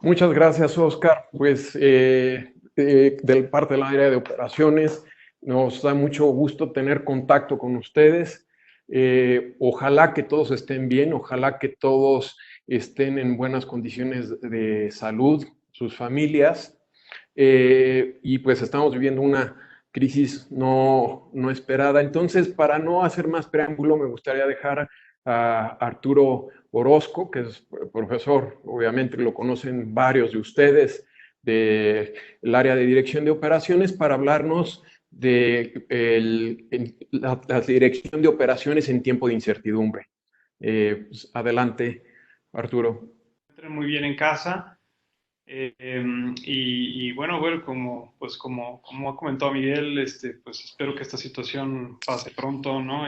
Muchas gracias, Oscar. Pues del parte del área de operaciones, nos da mucho gusto tener contacto con ustedes. Ojalá que todos estén bien, ojalá que todos estén en buenas condiciones de salud, sus familias. Y pues estamos viviendo una crisis no esperada. Entonces, para no hacer más preámbulo, me gustaría dejar a Arturo Orozco, que es profesor, obviamente lo conocen varios de ustedes, del área de dirección de operaciones, para hablarnos de la dirección de operaciones en tiempo de incertidumbre. Pues, adelante, Arturo. Muy bien en casa. Bueno, como ha comentado Miguel, pues espero que esta situación pase pronto, ¿no?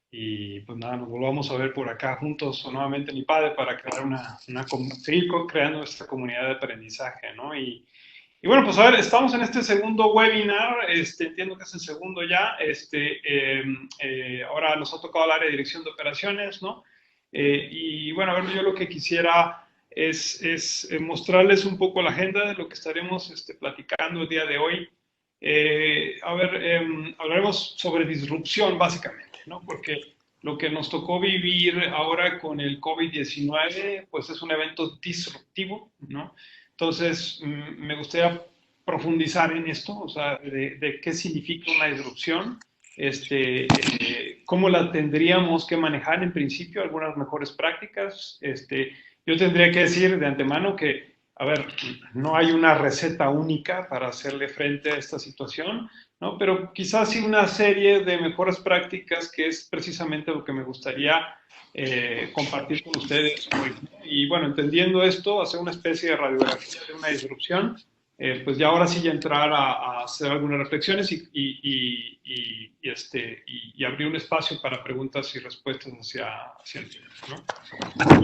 Pues nada, nos volvamos a ver por acá juntos o nuevamente en IPADE para crear seguir creando esta comunidad de aprendizaje, ¿no? Y bueno, pues a ver, estamos en este segundo webinar, entiendo que es el segundo ya, ahora nos ha tocado el área de dirección de operaciones, ¿no? Y bueno, a ver, yo lo que quisiera es mostrarles un poco la agenda de lo que estaremos platicando el día de hoy. Hablaremos sobre disrupción básicamente, ¿no? Porque lo que nos tocó vivir ahora con el COVID-19, pues es un evento disruptivo, ¿no? Entonces, me gustaría profundizar en esto, o sea, de qué significa una disrupción, cómo la tendríamos que manejar en principio, algunas mejores prácticas. Yo tendría que decir de antemano que, a ver, no hay una receta única para hacerle frente a esta situación, ¿no? Pero quizás sí una serie de mejores prácticas que es precisamente lo que me gustaría compartir con ustedes hoy, ¿no? Y bueno, entendiendo esto, hacer una especie de radiografía de una disrupción, pues ya ahora sí ya entrar a hacer algunas reflexiones y abrir un espacio para preguntas y respuestas hacia el final, ¿no?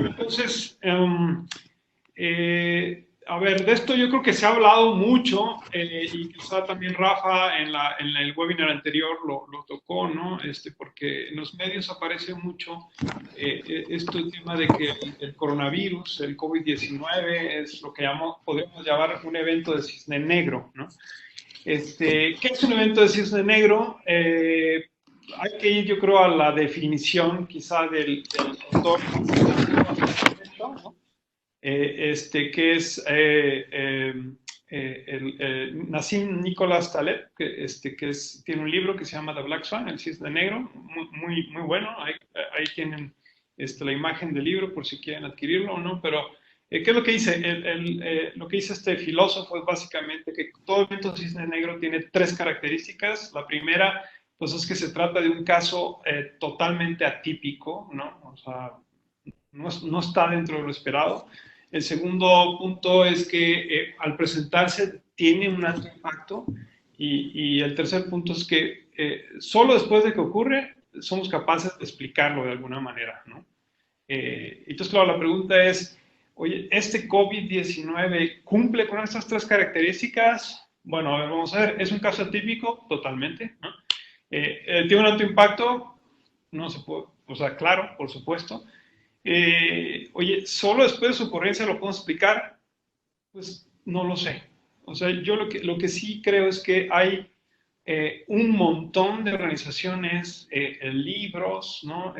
Entonces, a ver, de esto yo creo que se ha hablado mucho y quizá también Rafa en el webinar anterior lo tocó, ¿no? Porque en los medios aparece mucho este tema de que el coronavirus, el COVID-19, es lo que podemos llamar un evento de cisne negro, ¿no? ¿Qué es un evento de cisne negro? Hay que ir, yo creo, a la definición quizá del autor, ¿no? Que es Nassim Nicholas Taleb, tiene un libro que se llama The Black Swan, El Cisne Negro, muy bueno. Ahí tienen la imagen del libro por si quieren adquirirlo o no, pero ¿qué es lo que dice? Lo que dice este filósofo es básicamente que todo evento cisne negro tiene tres características. La primera, pues es que se trata de un caso totalmente atípico, ¿no? O sea, no está dentro de lo esperado. El segundo punto es que al presentarse tiene un alto impacto y el tercer punto es que solo después de que ocurre somos capaces de explicarlo de alguna manera, ¿no? Entonces, claro, la pregunta es, oye, ¿este COVID-19 cumple con estas tres características? Bueno, a ver, vamos a ver, ¿es un caso atípico? Totalmente, ¿no? ¿Tiene un alto impacto? No se puede, o sea, claro, por supuesto. Oye, solo después de su ocurrencia lo podemos explicar, pues no lo sé. O sea, yo lo que sí creo es que hay un montón de organizaciones, libros, ¿no?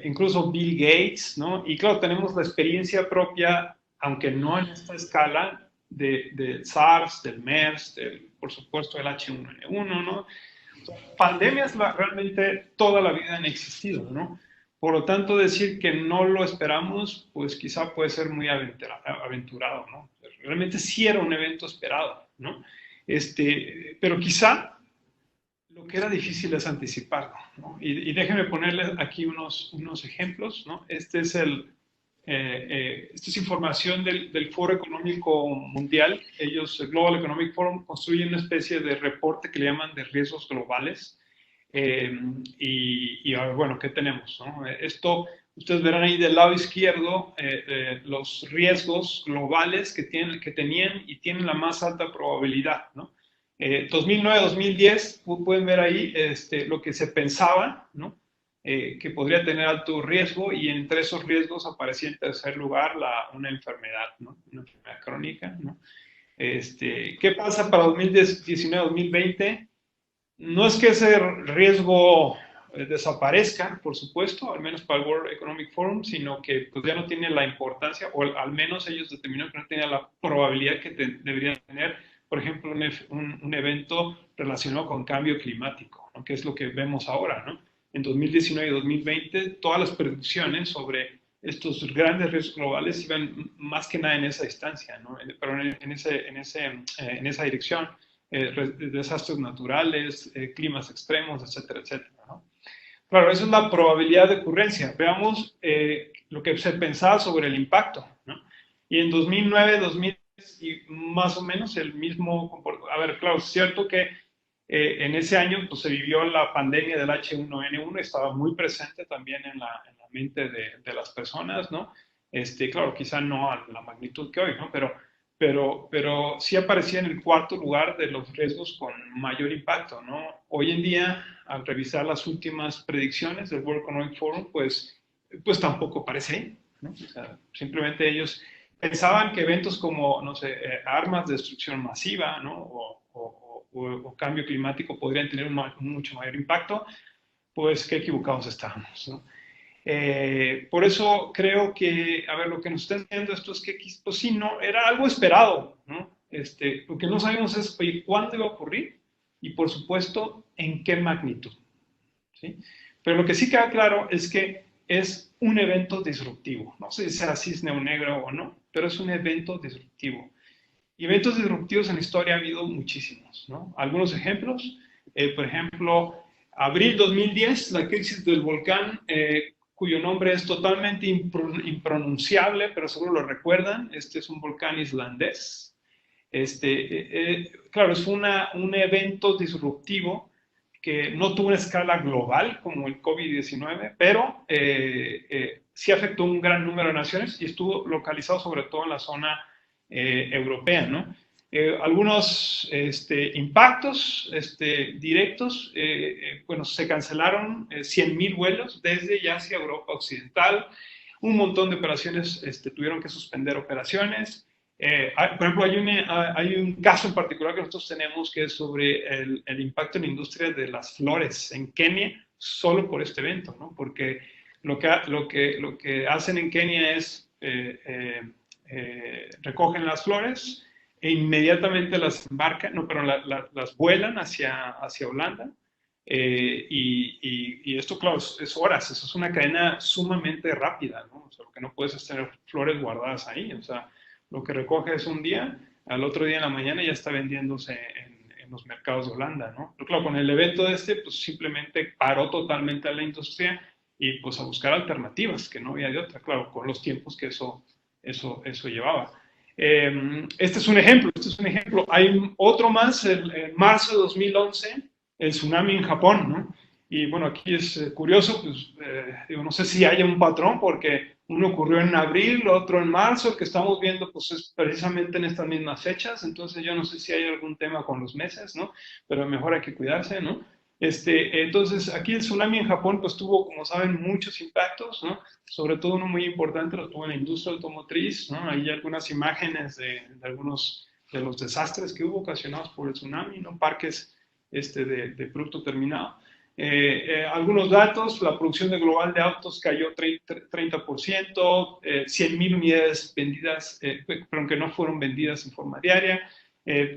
Incluso Bill Gates, ¿no? Y claro, tenemos la experiencia propia, aunque no en esta escala, del SARS, del MERS, por supuesto del H1N1, ¿no? Pandemias realmente toda la vida han existido, ¿no? Por lo tanto, decir que no lo esperamos, pues quizá puede ser muy aventurado, ¿no? Realmente sí era un evento esperado, ¿no? Pero quizá lo que era difícil es anticiparlo, ¿no? Y déjenme ponerles aquí unos ejemplos, ¿no? Esta es información del Foro Económico Mundial. Ellos, el Global Economic Forum, construyen una especie de reporte que le llaman de riesgos globales. Bueno, ¿qué tenemos? ¿No? Esto, ustedes verán ahí del lado izquierdo los riesgos globales que tenían y tienen la más alta probabilidad, ¿no? 2009-2010, pueden ver ahí lo que se pensaba, ¿no? que podría tener alto riesgo, y entre esos riesgos aparecía en tercer lugar una enfermedad, ¿no? Una enfermedad crónica, ¿no? ¿Qué pasa para 2019-2020? No es que ese riesgo desaparezca, por supuesto, al menos para el World Economic Forum, sino que pues, ya no tiene la importancia, o al menos ellos determinaron que no tenía la probabilidad que deberían tener, por ejemplo, un evento relacionado con cambio climático, ¿no? Que es lo que vemos ahora, ¿no? En 2019 y 2020, todas las predicciones sobre estos grandes riesgos globales iban más que nada en esa distancia, ¿no? Pero en esa dirección. Desastres naturales, climas extremos, etcétera, etcétera, ¿no? Claro, esa es la probabilidad de ocurrencia. Veamos lo que se pensaba sobre el impacto, ¿no? Y en 2009, 2010, y más o menos el mismo. A ver, claro, es cierto que en ese año pues, se vivió la pandemia del H1N1, estaba muy presente también en la mente de las personas, ¿no? Claro, quizá no a la magnitud que hoy, ¿no? Pero sí aparecía en el cuarto lugar de los riesgos con mayor impacto, ¿no? Hoy en día, al revisar las últimas predicciones del World Economic Forum, pues tampoco aparece ahí, ¿no? O sea, simplemente ellos pensaban que eventos como, no sé, armas de destrucción masiva, ¿no? O cambio climático podrían tener un mucho mayor impacto, pues qué equivocados estábamos, ¿no? Por eso creo que, a ver, lo que nos están diciendo esto es que, pues sí, no, era algo esperado, ¿no? Lo que no sabemos es, oye, cuándo iba a ocurrir y, por supuesto, en qué magnitud, ¿sí? Pero lo que sí queda claro es que es un evento disruptivo. No sé si será cisne o negro o no, pero es un evento disruptivo. Y eventos disruptivos en la historia ha habido muchísimos, ¿no? Algunos ejemplos, por ejemplo, abril 2010, la crisis del volcán, cuyo nombre es totalmente impronunciable, pero seguro lo recuerdan. Este es un volcán islandés. Claro, es un evento disruptivo que no tuvo una escala global como el COVID-19, pero sí afectó un gran número de naciones y estuvo localizado sobre todo en la zona europea, ¿no? Algunos impactos directos, bueno, se cancelaron 100.000 vuelos desde y hacia Europa Occidental, un montón de operaciones tuvieron que suspender operaciones. Por ejemplo, hay un caso en particular que nosotros tenemos que es sobre el impacto en la industria de las flores en Kenia, solo por este evento, ¿no? Porque lo que hacen en Kenia es recogen las flores e inmediatamente las embarcan, no, pero las vuelan hacia Holanda. Y esto, claro, es horas, eso es una cadena sumamente rápida, ¿no? O sea, lo que no puedes es tener flores guardadas ahí, o sea, lo que recoges un día, al otro día en la mañana ya está vendiéndose en los mercados de Holanda, ¿no? Pero claro, con el evento pues simplemente paró totalmente a la industria y pues a buscar alternativas, que no había de otra, claro, con los tiempos que eso llevaba. Este es un ejemplo. Hay otro más, en marzo de 2011, el tsunami en Japón, ¿no? Y bueno, aquí es curioso, pues digo, no sé si haya un patrón, porque uno ocurrió en abril, otro en marzo, el que estamos viendo pues es precisamente en estas mismas fechas, entonces yo no sé si hay algún tema con los meses, ¿no? Pero mejor hay que cuidarse, ¿no? Entonces, aquí el tsunami en Japón pues tuvo, como saben, muchos impactos, ¿no? Sobre todo uno muy importante lo tuvo en la industria automotriz, ¿no? Hay algunas imágenes de algunos de los desastres que hubo ocasionados por el tsunami, ¿no? Parques de producto terminado. Algunos datos, la producción global de autos cayó 30%, 100.000 unidades vendidas, pero que no fueron vendidas en forma diaria,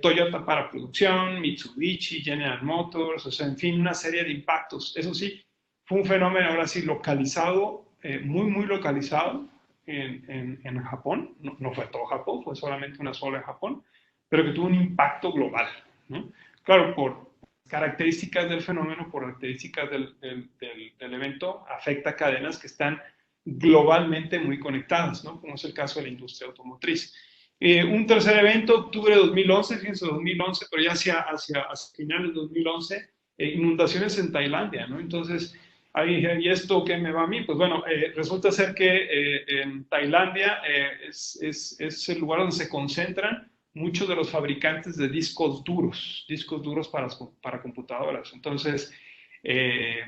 Toyota para producción, Mitsubishi, General Motors, o sea, en fin, una serie de impactos. Eso sí, fue un fenómeno ahora sí localizado, muy, muy localizado en Japón. No, no fue todo Japón, fue solamente una sola en Japón, pero que tuvo un impacto global, ¿no? Claro, por características del fenómeno, por características del evento, afecta a cadenas que están globalmente muy conectadas, ¿no? Como es el caso de la industria automotriz. Un tercer evento, octubre de 2011, fíjense, 2011, pero ya hacia finales de 2011, inundaciones en Tailandia, ¿no? Entonces, ¿y esto qué me va a mí? Pues bueno, resulta ser que en Tailandia es el lugar donde se concentran muchos de los fabricantes de discos duros para computadoras. Entonces,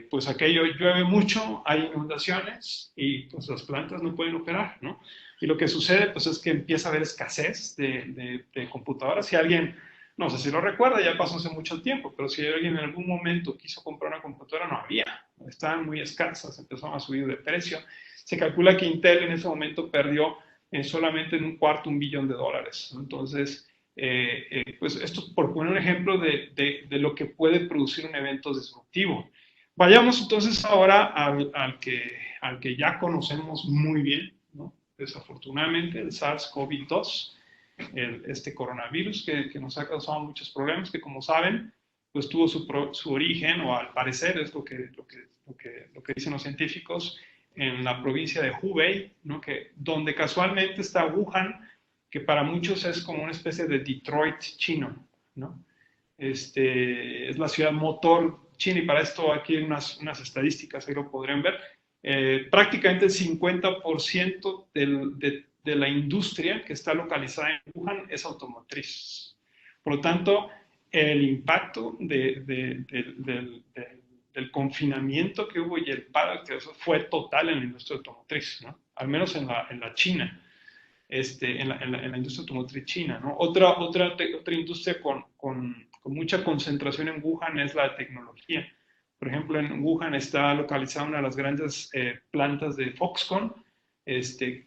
pues aquello llueve mucho, hay inundaciones y pues las plantas no pueden operar, ¿no? Y lo que sucede pues es que empieza a haber escasez de computadoras. Si alguien, no sé si lo recuerda, ya pasó hace mucho tiempo, pero si alguien en algún momento quiso comprar una computadora, no había, estaban muy escasas, empezaron a subir de precio. Se calcula que Intel en ese momento perdió solamente en un cuarto $1 billón, ¿no? Entonces, pues esto por poner un ejemplo de lo que puede producir un evento disruptivo. Vayamos entonces ahora al que ya conocemos muy bien, ¿no? Desafortunadamente, el SARS-CoV-2, este coronavirus que nos ha causado muchos problemas, que como saben, pues tuvo su origen, o al parecer es lo que dicen los científicos, en la provincia de Hubei, ¿no? Donde casualmente está Wuhan, que para muchos es como una especie de Detroit chino, ¿no? Es la ciudad motor china, y para esto aquí hay unas estadísticas, ahí lo podrían ver. Prácticamente el 50% de la industria que está localizada en Wuhan es automotriz. Por lo tanto, el impacto del confinamiento que hubo y el paro que fue total en la industria automotriz, ¿no? Al menos en la China. En la industria automotriz china, ¿no? Otra industria con mucha concentración en Wuhan es la tecnología. Por ejemplo, en Wuhan está localizada una de las grandes plantas de Foxconn.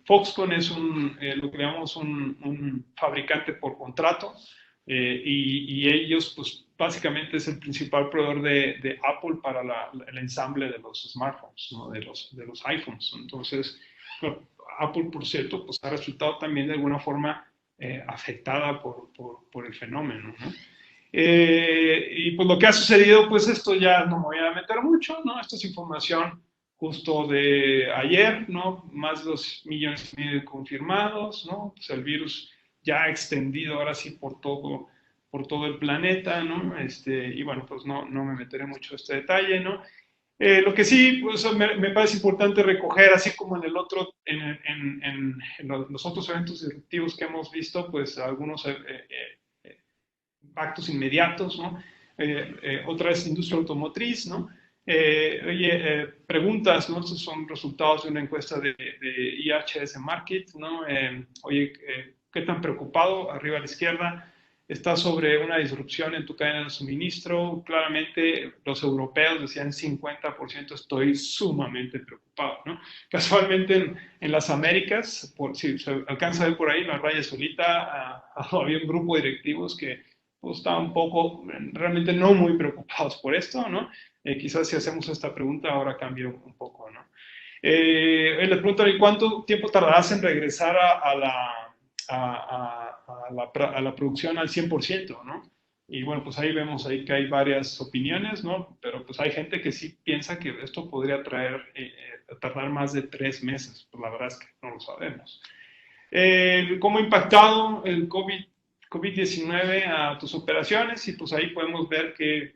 Foxconn es lo que llamamos un fabricante por contrato, y ellos, pues, básicamente es el principal proveedor de Apple para el ensamble de los smartphones, ¿no? de los iPhones. Entonces, bueno, Apple, por cierto, pues ha resultado también de alguna forma afectada por el fenómeno, ¿no? Y pues lo que ha sucedido, pues esto ya no me voy a meter mucho, ¿no? Esto es información justo de ayer, ¿no? Más de 2,5 millones confirmados, ¿no? Pues el virus ya ha extendido ahora sí por todo el planeta, ¿no? Y bueno, pues no me meteré mucho a este detalle, ¿no? Lo que sí, pues, me parece importante recoger, así como en el otro, en los otros eventos disruptivos que hemos visto, pues algunos impactos inmediatos, ¿no? Otra es industria automotriz, ¿no? Oye, preguntas, ¿no? Estos son resultados de una encuesta de IHS Markit, ¿no? Oye, ¿qué tan preocupado? Arriba a la izquierda está sobre una disrupción en tu cadena de suministro. Claramente los europeos decían 50%, estoy sumamente preocupado, ¿no? Casualmente en las Américas, si se alcanza a ver por ahí la raya solita, había un grupo de directivos que pues, estaban un poco, realmente no muy preocupados por esto, ¿no? Quizás si hacemos esta pregunta ahora cambia un poco, ¿no? Le preguntan, ¿y cuánto tiempo tardarás en regresar a la producción al 100%, ¿no? Y bueno, pues ahí vemos ahí que hay varias opiniones, ¿no? Pero pues hay gente que sí piensa que esto podría tardar más de 3 meses. Pues la verdad es que no lo sabemos. ¿Cómo ha impactado el COVID-19 a tus operaciones? Y pues ahí podemos ver que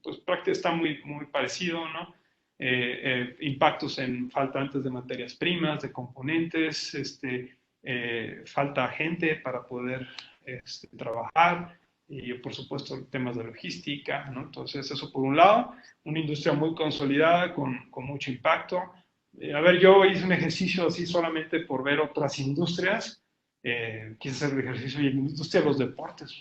pues prácticamente está muy parecido, ¿no? Impactos en faltantes de materias primas, de componentes, falta gente para poder trabajar, y por supuesto temas de logística, ¿no? Entonces eso por un lado, una industria muy consolidada con mucho impacto. A ver, yo hice un ejercicio así solamente por ver otras industrias. Quise hacer el ejercicio y en la industria de los deportes.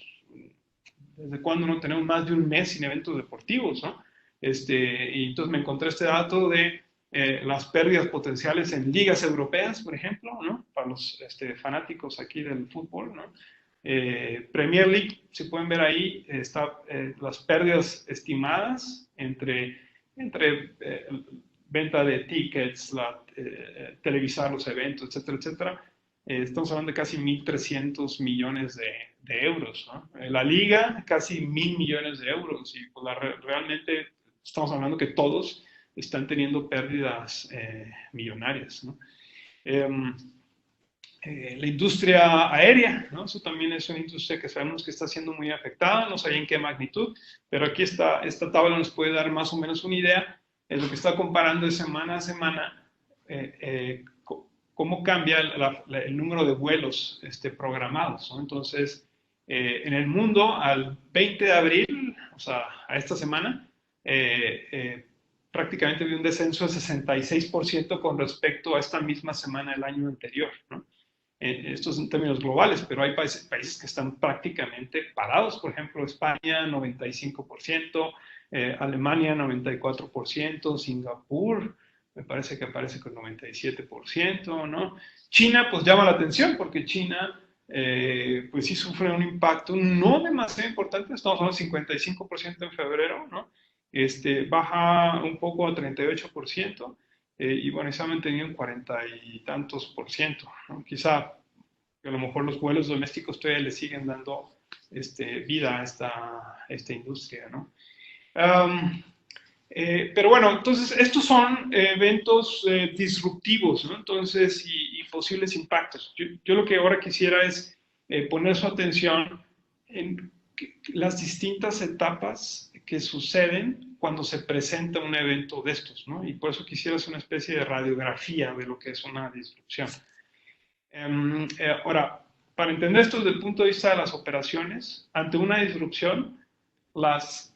¿Desde cuándo no tenemos más de un mes sin eventos deportivos, ¿no? Y entonces me encontré este dato de las pérdidas potenciales en ligas europeas, por ejemplo, ¿no? Para los fanáticos aquí del fútbol, ¿no? Premier League, si pueden ver ahí, está las pérdidas estimadas entre venta de tickets, televisar los eventos, etcétera, etcétera. Estamos hablando de casi 1.300 millones de euros, ¿no? La liga, casi 1.000 millones de euros. Y pues, realmente estamos hablando que todos están teniendo pérdidas millonarias, ¿no? La industria aérea, ¿no? Eso también es una industria que sabemos que está siendo muy afectada, no sé en qué magnitud, pero aquí esta tabla nos puede dar más o menos una idea de lo que está comparando de semana a semana, cómo cambia el número de vuelos programados, ¿no? Entonces, en el mundo, al 20 de abril, o sea, a esta semana, prácticamente vi un descenso de 66% con respecto a esta misma semana del año anterior, ¿no? Esto es en términos globales, pero hay países que están prácticamente parados. Por ejemplo, España, 95%, Alemania, 94%, Singapur, me parece que aparece con 97%, ¿no? China, pues llama la atención, porque China, pues sí sufre un impacto no demasiado importante, estamos hablando de 55% en febrero, ¿no? Baja un poco a 38%, y bueno, se ha mantenido en 40 y tantos %, ¿no? Quizá a lo mejor los vuelos domésticos todavía le siguen dando vida a esta industria, ¿no? Um, pero bueno, entonces estos son eventos disruptivos, ¿no? Entonces, y posibles impactos. Yo lo que ahora quisiera es poner su atención en las distintas etapas que suceden cuando se presenta un evento de estos, ¿no? Y por eso quisiera hacer una especie de radiografía de lo que es una disrupción. Ahora, para entender esto desde el punto de vista de las operaciones, ante una disrupción, las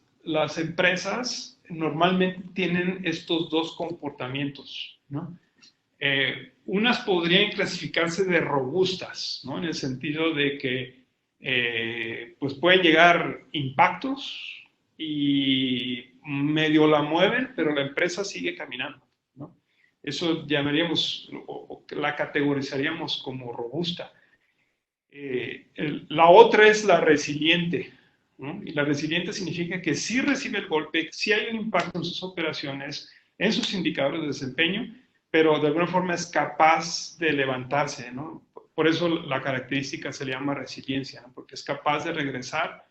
empresas normalmente tienen estos dos comportamientos, ¿no? Unas podrían clasificarse de robustas, ¿no? En el sentido de que pues pueden llegar impactos y medio la mueven, pero la empresa sigue caminando, ¿no? Eso llamaríamos, o la categorizaríamos como robusta. La otra es la resiliente, ¿no? Y la resiliente significa que sí recibe el golpe, sí hay un impacto en sus operaciones, en sus indicadores de desempeño, pero de alguna forma es capaz de levantarse, ¿no? Por eso la característica se le llama resiliencia, ¿no? Porque es capaz de regresar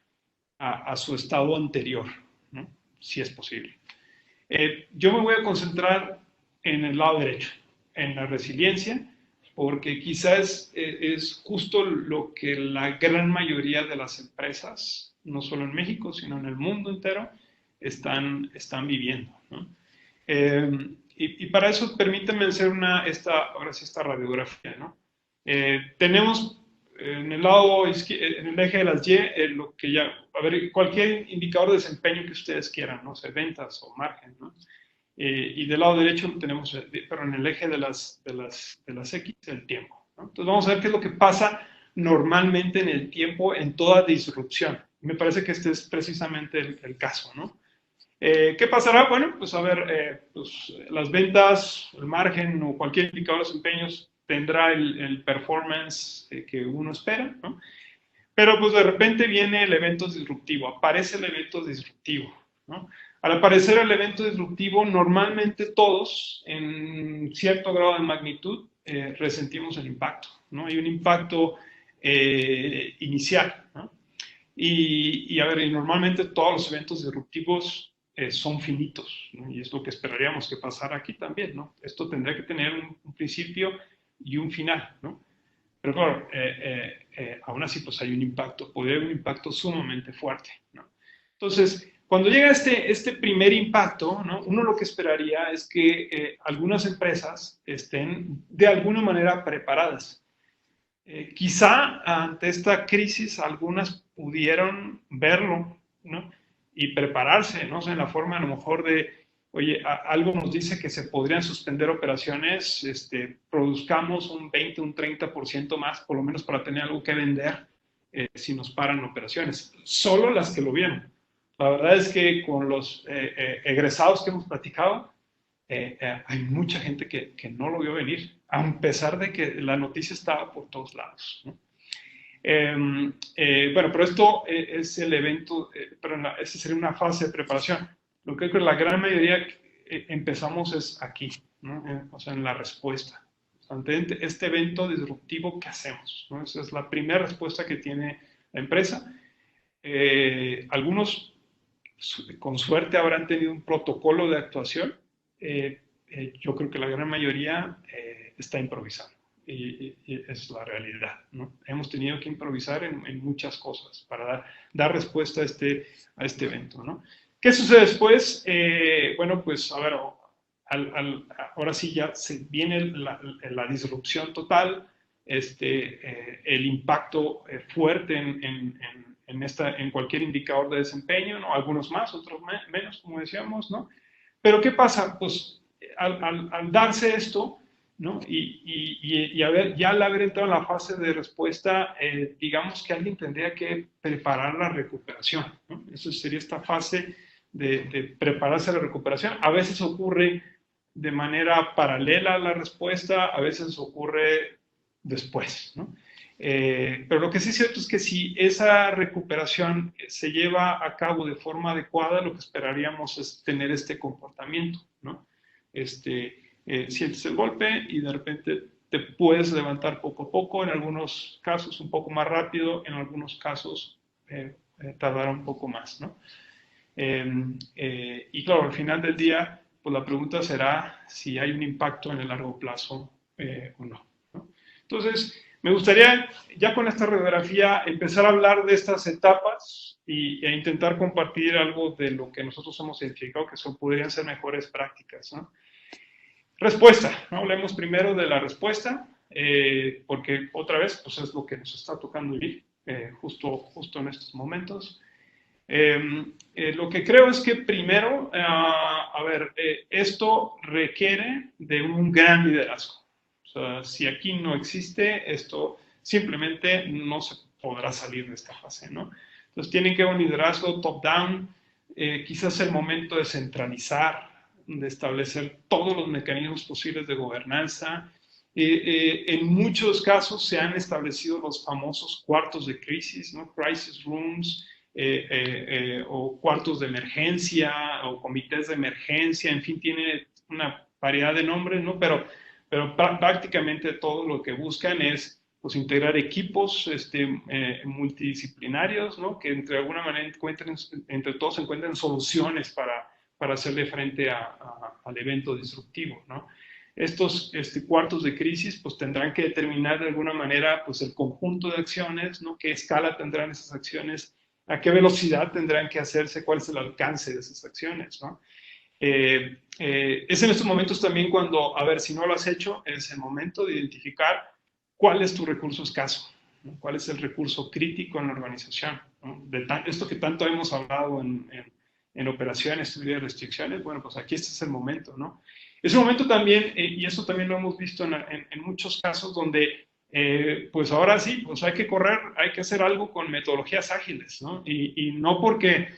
a su estado anterior, ¿no? Si es posible. Yo me voy a concentrar en el lado derecho, en la resiliencia, porque quizás es justo lo que la gran mayoría de las empresas, no solo en México, sino en el mundo entero, están viviendo, ¿no? Y para eso permítanme hacer ahora sí esta radiografía, ¿no? Tenemos en el lado, en el eje de las Y, lo que ya, a ver, cualquier indicador de desempeño que ustedes quieran, no sé, ventas o margen, ¿no? Y del lado derecho tenemos, pero en el eje de las X, el tiempo, ¿no? Entonces vamos a ver qué es lo que pasa normalmente en el tiempo en toda disrupción. Me parece que este es precisamente el caso, ¿no? ¿Qué pasará? Bueno, pues a ver, pues, las ventas, el margen o cualquier indicador de desempeños tendrá el performance que uno espera, ¿no? Pero pues de repente viene el evento disruptivo, aparece el evento disruptivo, ¿no? Al aparecer el evento disruptivo, normalmente todos, en cierto grado de magnitud, resentimos el impacto, ¿no? Hay un impacto inicial, ¿no? Y a ver, y normalmente todos los eventos disruptivos son finitos, ¿no? Y es lo que esperaríamos que pasara aquí también, ¿no? Esto tendría que tener un principio y un final, ¿no? Pero claro, aún así pues hay un impacto, podría haber un impacto sumamente fuerte, ¿no? Entonces, cuando llega este primer impacto, ¿no? Uno lo que esperaría es que algunas empresas estén de alguna manera preparadas. Quizá ante esta crisis algunas pudieron verlo, ¿no? Y prepararse, ¿no? O sea, en la forma a lo mejor de, oye, algo nos dice que se podrían suspender operaciones, produzcamos un 20, un 30% más, por lo menos para tener algo que vender si nos paran operaciones. Solo las que lo vieron. La verdad es que con los egresados que hemos platicado, hay mucha gente que no lo vio venir, a pesar de que la noticia estaba por todos lados, ¿no? Bueno, pero esto es el evento, esa sería una fase de preparación. Lo que creo que la gran mayoría empezamos es aquí, ¿no? O sea, en la respuesta. Ante este evento disruptivo, ¿qué hacemos? ¿No? Esa es la primera respuesta que tiene la empresa. Algunos, con suerte, habrán tenido un protocolo de actuación. Yo creo que la gran mayoría está improvisando. Y es la realidad, ¿no? Hemos tenido que improvisar en muchas cosas para dar respuesta a este evento, ¿no? ¿Qué sucede después? Bueno, pues a ver, ahora sí ya se viene la disrupción total, el impacto fuerte en cualquier indicador de desempeño, ¿no? Algunos más, otros menos, como decíamos, ¿no? Pero ¿qué pasa? Pues al darse esto, ¿no? Ya al haber entrado en la fase de respuesta, digamos que alguien tendría que preparar la recuperación, ¿no? Eso sería esta fase de prepararse a la recuperación. A veces ocurre de manera paralela a la respuesta, a veces ocurre después, ¿no? Pero lo que sí es cierto es que si esa recuperación se lleva a cabo de forma adecuada, lo que esperaríamos es tener este comportamiento, ¿no? Sientes el golpe y de repente te puedes levantar poco a poco, en algunos casos un poco más rápido, en algunos casos tardará un poco más, ¿no? Y claro, al final del día, pues la pregunta será si hay un impacto en el largo plazo o no, ¿no? Entonces, me gustaría ya con esta radiografía empezar a hablar de estas etapas e intentar compartir algo de lo que nosotros hemos identificado que podrían ser mejores prácticas, ¿no? Respuesta, ¿no? Hablemos primero de la respuesta, porque otra vez, pues es lo que nos está tocando vivir justo en estos momentos. Lo que creo es que primero, esto requiere de un gran liderazgo. O sea, si aquí no existe, esto simplemente no se podrá salir de esta fase, ¿no? Entonces tiene que haber un liderazgo top-down, quizás el momento de centralizar, de establecer todos los mecanismos posibles de gobernanza. En muchos casos se han establecido los famosos cuartos de crisis, ¿no? Crisis rooms, o cuartos de emergencia, o comités de emergencia, en fin, tiene una variedad de nombres, ¿no? Pero prácticamente todo lo que buscan es pues, integrar equipos multidisciplinarios, ¿no? Que entre alguna manera entre todos encuentren soluciones para hacerle frente al evento disruptivo, ¿no? Estos cuartos de crisis pues tendrán que determinar de alguna manera pues el conjunto de acciones, ¿no? Qué escala tendrán esas acciones, a qué velocidad tendrán que hacerse, cuál es el alcance de esas acciones, ¿no? Es en estos momentos también cuando, a ver, si no lo has hecho, es el momento de identificar cuál es tu recurso escaso, ¿no? Cuál es el recurso crítico en la organización, ¿no? Esto que tanto hemos hablado en operaciones, y restricciones, bueno, pues aquí este es el momento, ¿no? Es un momento también, y eso también lo hemos visto en muchos casos donde, pues ahora sí, pues hay que correr, hay que hacer algo con metodologías ágiles, ¿no? Y no porque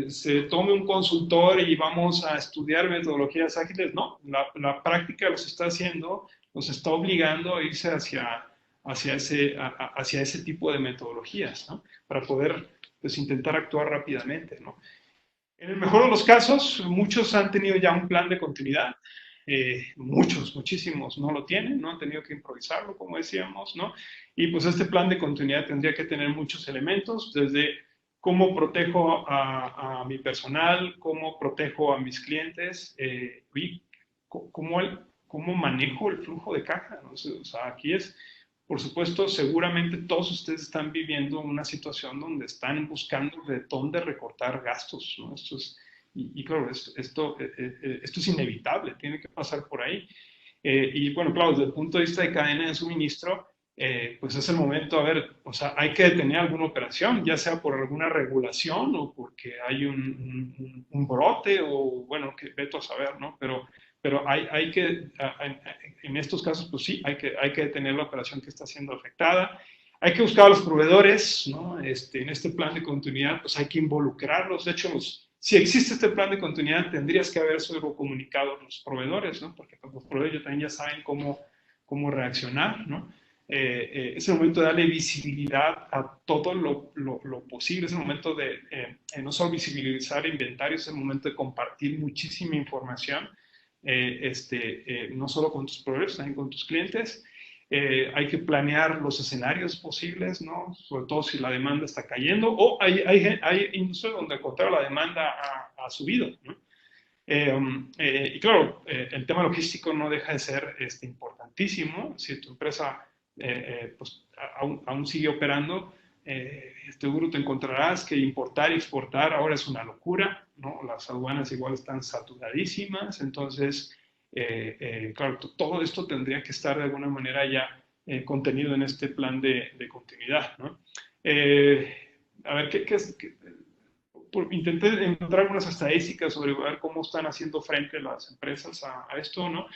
se tome un consultor y vamos a estudiar metodologías ágiles, no, la práctica los está haciendo, los está obligando a irse hacia ese tipo de metodologías, ¿no? Para poder, pues, intentar actuar rápidamente, ¿no? En el mejor de los casos, muchos han tenido ya un plan de continuidad, muchísimos no lo tienen, no han tenido que improvisarlo, como decíamos, ¿no? Y pues este plan de continuidad tendría que tener muchos elementos, desde cómo protejo a mi personal, cómo protejo a mis clientes, y cómo manejo el flujo de caja, ¿no? O sea, aquí es, por supuesto, seguramente todos ustedes están viviendo una situación donde están buscando de dónde recortar gastos, ¿no? Claro, esto es inevitable, tiene que pasar por ahí. Y bueno, claro, desde el punto de vista de cadena de suministro, pues es el momento, a ver, o sea, hay que detener alguna operación, ya sea por alguna regulación o porque hay un brote o, bueno, que veto a saber, ¿no? Pero hay que, en estos casos, pues sí, hay que detener la operación que está siendo afectada. Hay que buscar a los proveedores, ¿no? En este plan de continuidad, pues hay que involucrarlos. De hecho, si existe este plan de continuidad, tendrías que haber sido comunicado a los proveedores, ¿no? Porque pues, los proveedores también ya saben cómo reaccionar, ¿no? Es el momento de darle visibilidad a todo lo posible, es el momento de no solo visibilizar inventarios, es el momento de compartir muchísima información, no solo con tus proveedores, también con tus clientes. Hay que planear los escenarios posibles, ¿no? Sobre todo si la demanda está cayendo, o hay industrias donde al contrario la demanda ha subido, ¿no? Y claro, el tema logístico no deja de ser importantísimo. Si tu empresa pues, aún sigue operando, seguro te encontrarás que importar y exportar ahora es una locura, ¿no? Las aduanas igual están saturadísimas, entonces, claro, todo esto tendría que estar de alguna manera ya contenido en este plan de continuidad, ¿no? a ver, intenté encontrar algunas estadísticas sobre ver cómo están haciendo frente las empresas a esto, ¿no?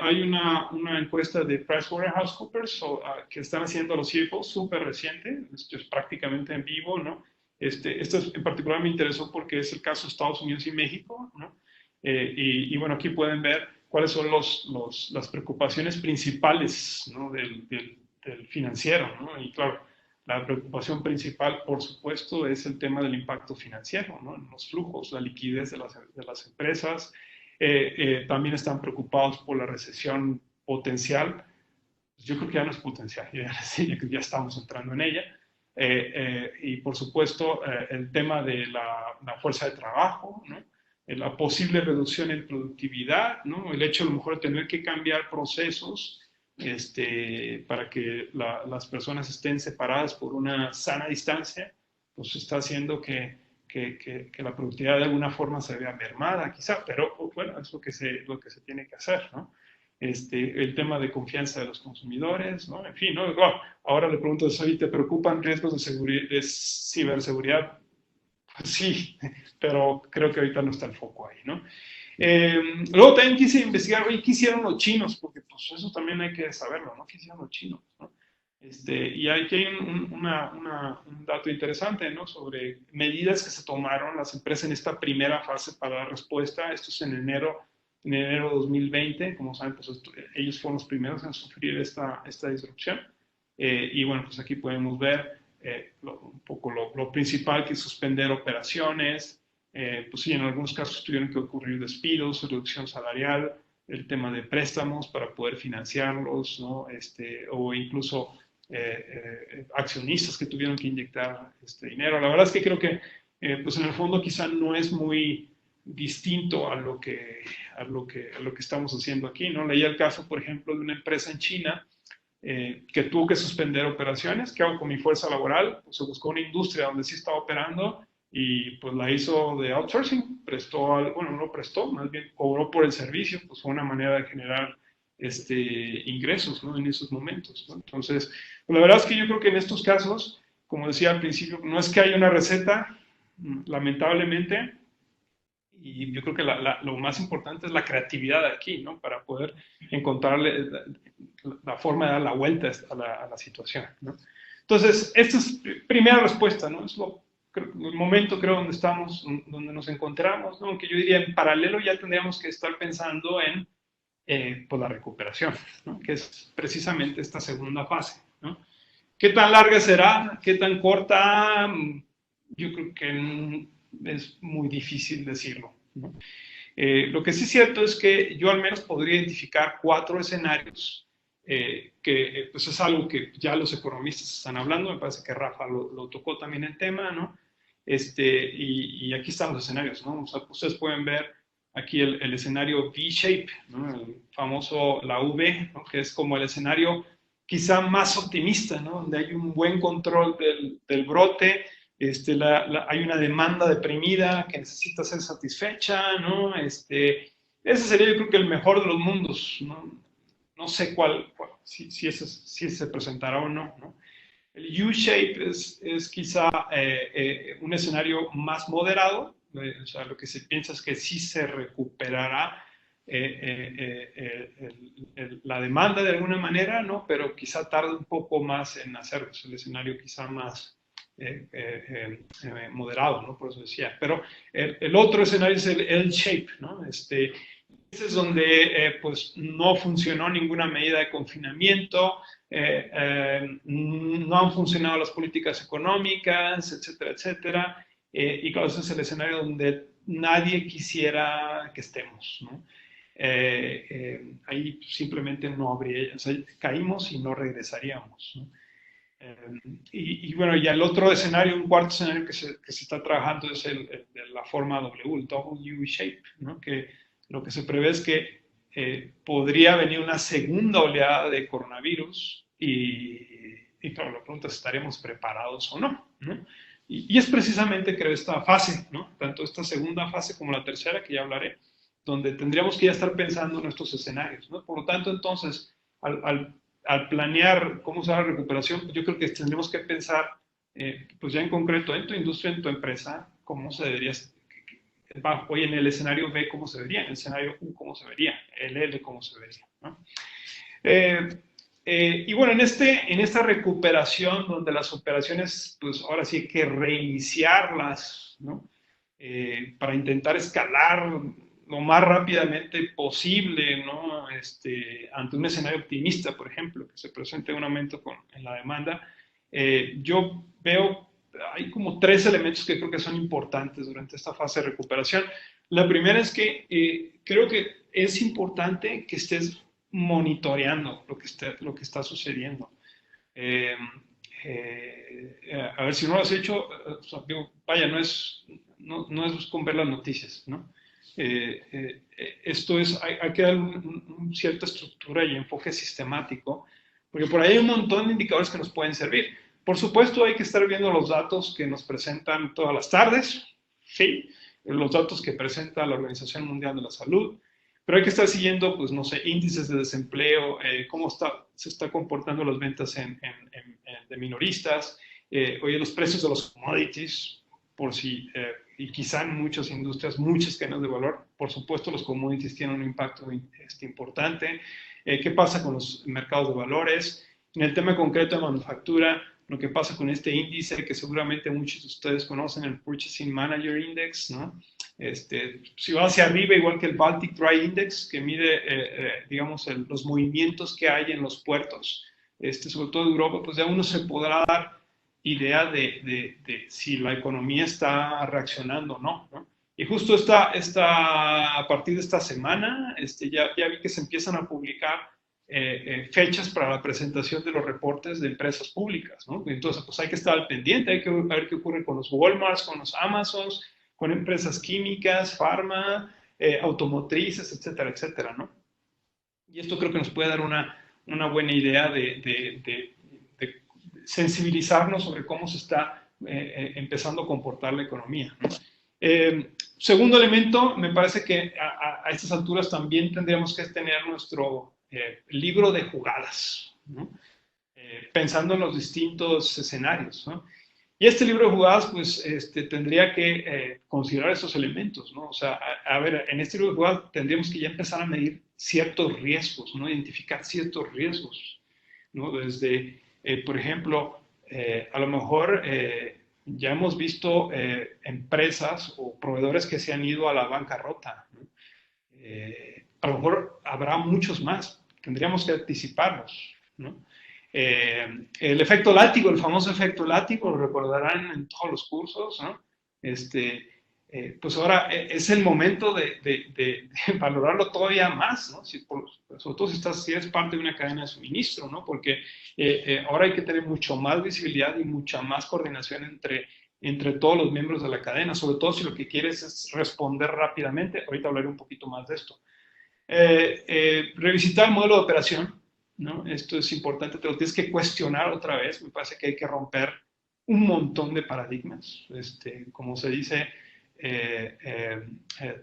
Hay una encuesta de PricewaterhouseCoopers que están haciendo los CFOs, súper reciente, esto es prácticamente en vivo, ¿no? Esto en particular me interesó porque es el caso de Estados Unidos y México, ¿no? Bueno, aquí pueden ver cuáles son las preocupaciones principales, ¿no? del financiero, ¿no? Y claro, la preocupación principal, por supuesto, es el tema del impacto financiero, ¿no? Los flujos, la liquidez de las empresas. También están preocupados por la recesión potencial. Yo creo que ya no es potencial, ya estamos entrando en ella. Y por supuesto, el tema de la fuerza de trabajo, ¿no? La posible reducción en productividad, ¿no? El hecho a lo mejor de tener que cambiar procesos para que las personas estén separadas por una sana distancia, pues está haciendo que la productividad de alguna forma se vea mermada, quizá, pero bueno, es lo que se tiene que hacer, ¿no? El tema de confianza de los consumidores, ¿no? En fin, ¿no? Bueno, ahora le pregunto, ¿te preocupan riesgos de ciberseguridad? Pues sí, pero creo que ahorita no está el foco ahí, ¿no? Luego también quise investigar, oye, ¿qué hicieron los chinos? Porque pues eso también hay que saberlo, ¿no? ¿Qué hicieron los chinos? ¿No? Y aquí hay un dato interesante, ¿no? Sobre medidas que se tomaron las empresas en esta primera fase para dar respuesta. Esto es en enero de 2020. Como saben, pues ellos fueron los primeros en sufrir esta disrupción. Y bueno, pues aquí podemos ver un poco lo principal, que es suspender operaciones. Pues sí, en algunos casos tuvieron que ocurrir despidos, reducción salarial, el tema de préstamos para poder financiarlos, ¿no? O incluso accionistas que tuvieron que inyectar dinero. La verdad es que creo que pues en el fondo quizá no es muy distinto a lo que estamos haciendo aquí, ¿no? Leía el caso, por ejemplo, de una empresa en China que tuvo que suspender operaciones. ¿Qué hago con mi fuerza laboral? Pues se buscó una industria donde sí estaba operando y pues la hizo de outsourcing, bueno, no prestó, más bien cobró por el servicio, pues fue una manera de generar ingresos, ¿no? En esos momentos, ¿no? Entonces, pues, la verdad es que yo creo que en estos casos, como decía al principio, no es que haya una receta, lamentablemente, y yo creo que lo más importante es la creatividad aquí, ¿no? Para poder encontrarle la forma de dar la vuelta a la situación, ¿no? Entonces, esta es primera respuesta, ¿no? Es el momento, creo, donde estamos, donde nos encontramos, ¿no? Aunque yo diría, en paralelo ya tendríamos que estar pensando en pues la recuperación, ¿no? Que es precisamente esta segunda fase, ¿no? ¿Qué tan larga será? ¿Qué tan corta? Yo creo que es muy difícil decirlo, ¿no? Lo que sí es cierto es que yo al menos podría identificar 4 escenarios que pues es algo que ya los economistas están hablando. Me parece que Rafa lo tocó también el tema, ¿no? Y aquí están los escenarios, ¿no? O sea, ustedes pueden ver aquí el escenario V-shape, ¿no? El famoso, la V, ¿no? Que es como el escenario quizá más optimista, ¿no? Donde hay un buen control del brote, hay una demanda deprimida que necesita ser satisfecha, ¿no? Ese sería, yo creo, que el mejor de los mundos, ¿no? No sé si ese se presentará o no, ¿no? El U-shape es quizá un escenario más moderado, o sea, lo que se piensa es que sí se recuperará la demanda de alguna manera, ¿no? Pero quizá tarde un poco más en hacerlo, es el escenario quizá más moderado, ¿no? Por eso decía. Pero el otro escenario es el L-shape, ¿no? Ese es donde pues no funcionó ninguna medida de confinamiento, no han funcionado las políticas económicas, etcétera, etcétera. Y claro, ese es el escenario donde nadie quisiera que estemos, ¿no? Ahí simplemente no habría, o sea, caímos y no regresaríamos, ¿no? Bueno, y el otro escenario, un cuarto escenario que se está trabajando es de la forma W, el W-shape, ¿no? Que lo que se prevé es que podría venir una segunda oleada de coronavirus y claro, la pregunta es, ¿estaremos preparados o no? ¿No? Y es precisamente, creo, esta fase, ¿no? Tanto esta segunda fase como la tercera, que ya hablaré, donde tendríamos que ya estar pensando en estos escenarios, ¿no? Por lo tanto, entonces, al planear cómo será la recuperación, yo creo que tendremos que pensar pues ya en concreto en tu industria, en tu empresa, cómo se debería, hoy en el escenario B cómo se vería, en el escenario U cómo se vería, el L cómo se vería, ¿no? Eh, y bueno, en esta recuperación donde las operaciones, pues ahora sí hay que reiniciarlas, ¿no? Para intentar escalar lo más rápidamente posible, ¿no? Ante un escenario optimista, por ejemplo, que se presente un aumento en la demanda, yo veo, hay como tres elementos que creo que son importantes durante esta fase de recuperación. La primera es que creo que es importante que estés monitoreando lo que está sucediendo. Eh, a ver, si no lo has hecho, vaya, no es con ver las noticias, ¿no? Esto es, hay que dar cierta estructura y enfoque sistemático, porque por ahí hay un montón de indicadores que nos pueden servir. Por supuesto, hay que estar viendo los datos que nos presentan todas las tardes, ¿sí? Los datos que presenta la Organización Mundial de la Salud, pero hay que estar siguiendo, pues, no sé, índices de desempleo, cómo se está comportando las ventas de minoristas, oye, los precios de los commodities, por si, y quizá en muchas industrias, muchas cadenas de valor, por supuesto, los commodities tienen un impacto importante. ¿Qué pasa con los mercados de valores? En el tema concreto de manufactura, lo que pasa con este índice que seguramente muchos de ustedes conocen, el Purchasing Manager Index, ¿no? Si va hacia arriba, igual que el Baltic Dry Index, que mide, digamos, los movimientos que hay en los puertos, sobre todo de Europa, pues ya uno se podrá dar idea de si la economía está reaccionando o no, ¿no? Y justo a partir de esta semana, ya vi que se empiezan a publicar fechas para la presentación de los reportes de empresas públicas, ¿no? Entonces, pues hay que estar al pendiente, hay que ver qué ocurre con los Walmarts, con los Amazons, con empresas químicas, farma, automotrices, etcétera, etcétera, ¿no? Y esto creo que nos puede dar una buena idea de sensibilizarnos sobre cómo se está empezando a comportar la economía, ¿no? Segundo elemento, me parece que a estas alturas también tendríamos que tener nuestro libro de jugadas, ¿no? Pensando en los distintos escenarios, ¿no? Y este libro de jugadas, pues, tendría que considerar esos elementos, ¿no? O sea, a ver, en este libro de jugadas tendríamos que ya empezar a medir ciertos riesgos, ¿no? Identificar ciertos riesgos, ¿no? Desde, por ejemplo, a lo mejor ya hemos visto empresas o proveedores que se han ido a la bancarrota, ¿no? A lo mejor habrá muchos más, tendríamos que anticiparlos, ¿no? El efecto látigo, el famoso efecto látigo, lo recordarán en todos los cursos, ¿no? Pues ahora es el momento de valorarlo todavía más, ¿no? Sobre todo si eres parte de una cadena de suministro, ¿no? Porque ahora hay que tener mucho más visibilidad y mucha más coordinación entre todos los miembros de la cadena, sobre todo si lo que quieres es responder rápidamente. Ahorita hablaré un poquito más de esto. Revisitar el modelo de operación, ¿no? Esto es importante, te lo tienes que cuestionar otra vez. Me parece que hay que romper un montón de paradigmas. Como se dice,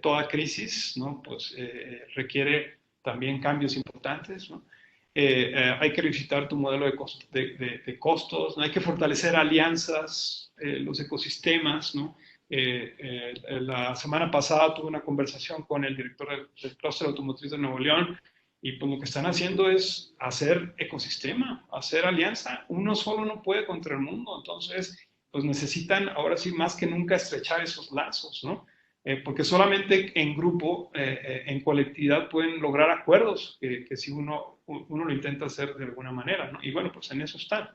toda crisis, ¿no? Pues requiere también cambios importantes, ¿no? Hay que revisitar tu modelo de costos, ¿no? Hay que fortalecer alianzas, los ecosistemas, ¿no? La semana pasada tuve una conversación con el director del clúster automotriz de Nuevo León y pues lo que están haciendo es hacer ecosistema, hacer alianza. Uno solo no puede contra el mundo, entonces pues necesitan ahora sí más que nunca estrechar esos lazos, ¿no? Porque solamente en grupo, en colectividad pueden lograr acuerdos que si uno lo intenta hacer de alguna manera, ¿no? Y bueno, pues en eso están.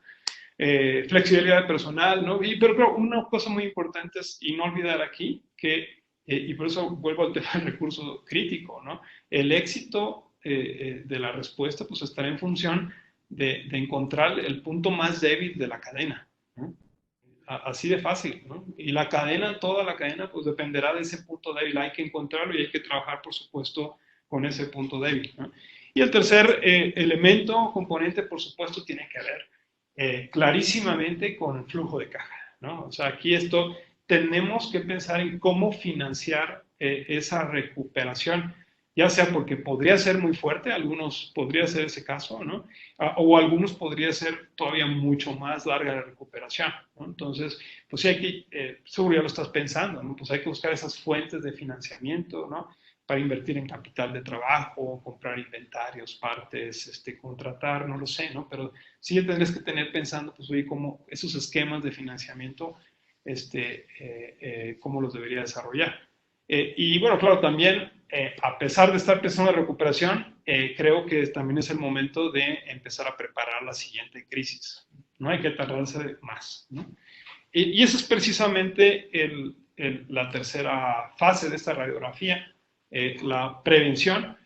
Flexibilidad personal, ¿no? Pero creo una cosa muy importante es, y no olvidar aquí, y por eso vuelvo al tema del recurso crítico, ¿no? El éxito de la respuesta pues estará en función de encontrar el punto más débil de la cadena, ¿no? Así de fácil, ¿no? Y la cadena, toda la cadena, pues dependerá de ese punto débil. Hay que encontrarlo y hay que trabajar, por supuesto, con ese punto débil, ¿no? Y el tercer elemento, componente, por supuesto, tiene que ver clarísimamente con el flujo de caja, ¿no? O sea, aquí tenemos que pensar en cómo financiar esa recuperación. ya sea porque podría ser muy fuerte, algunos podría ser ese caso, ¿no? O algunos podría ser todavía mucho más larga la recuperación, ¿no? Entonces, pues sí hay que, seguro ya lo estás pensando, ¿no? Pues hay que buscar esas fuentes de financiamiento, ¿no? Para invertir en capital de trabajo, comprar inventarios, partes, contratar, no lo sé, ¿no? Pero sí tendrías que tener pensando, pues, oye, cómo esos esquemas de financiamiento, cómo los debería desarrollar. Y bueno, claro, también, a pesar de estar pensando en la recuperación, creo que también es el momento de empezar a preparar la siguiente crisis. No hay que tardarse más, ¿no? Y eso es precisamente la tercera fase de esta radiografía, la prevención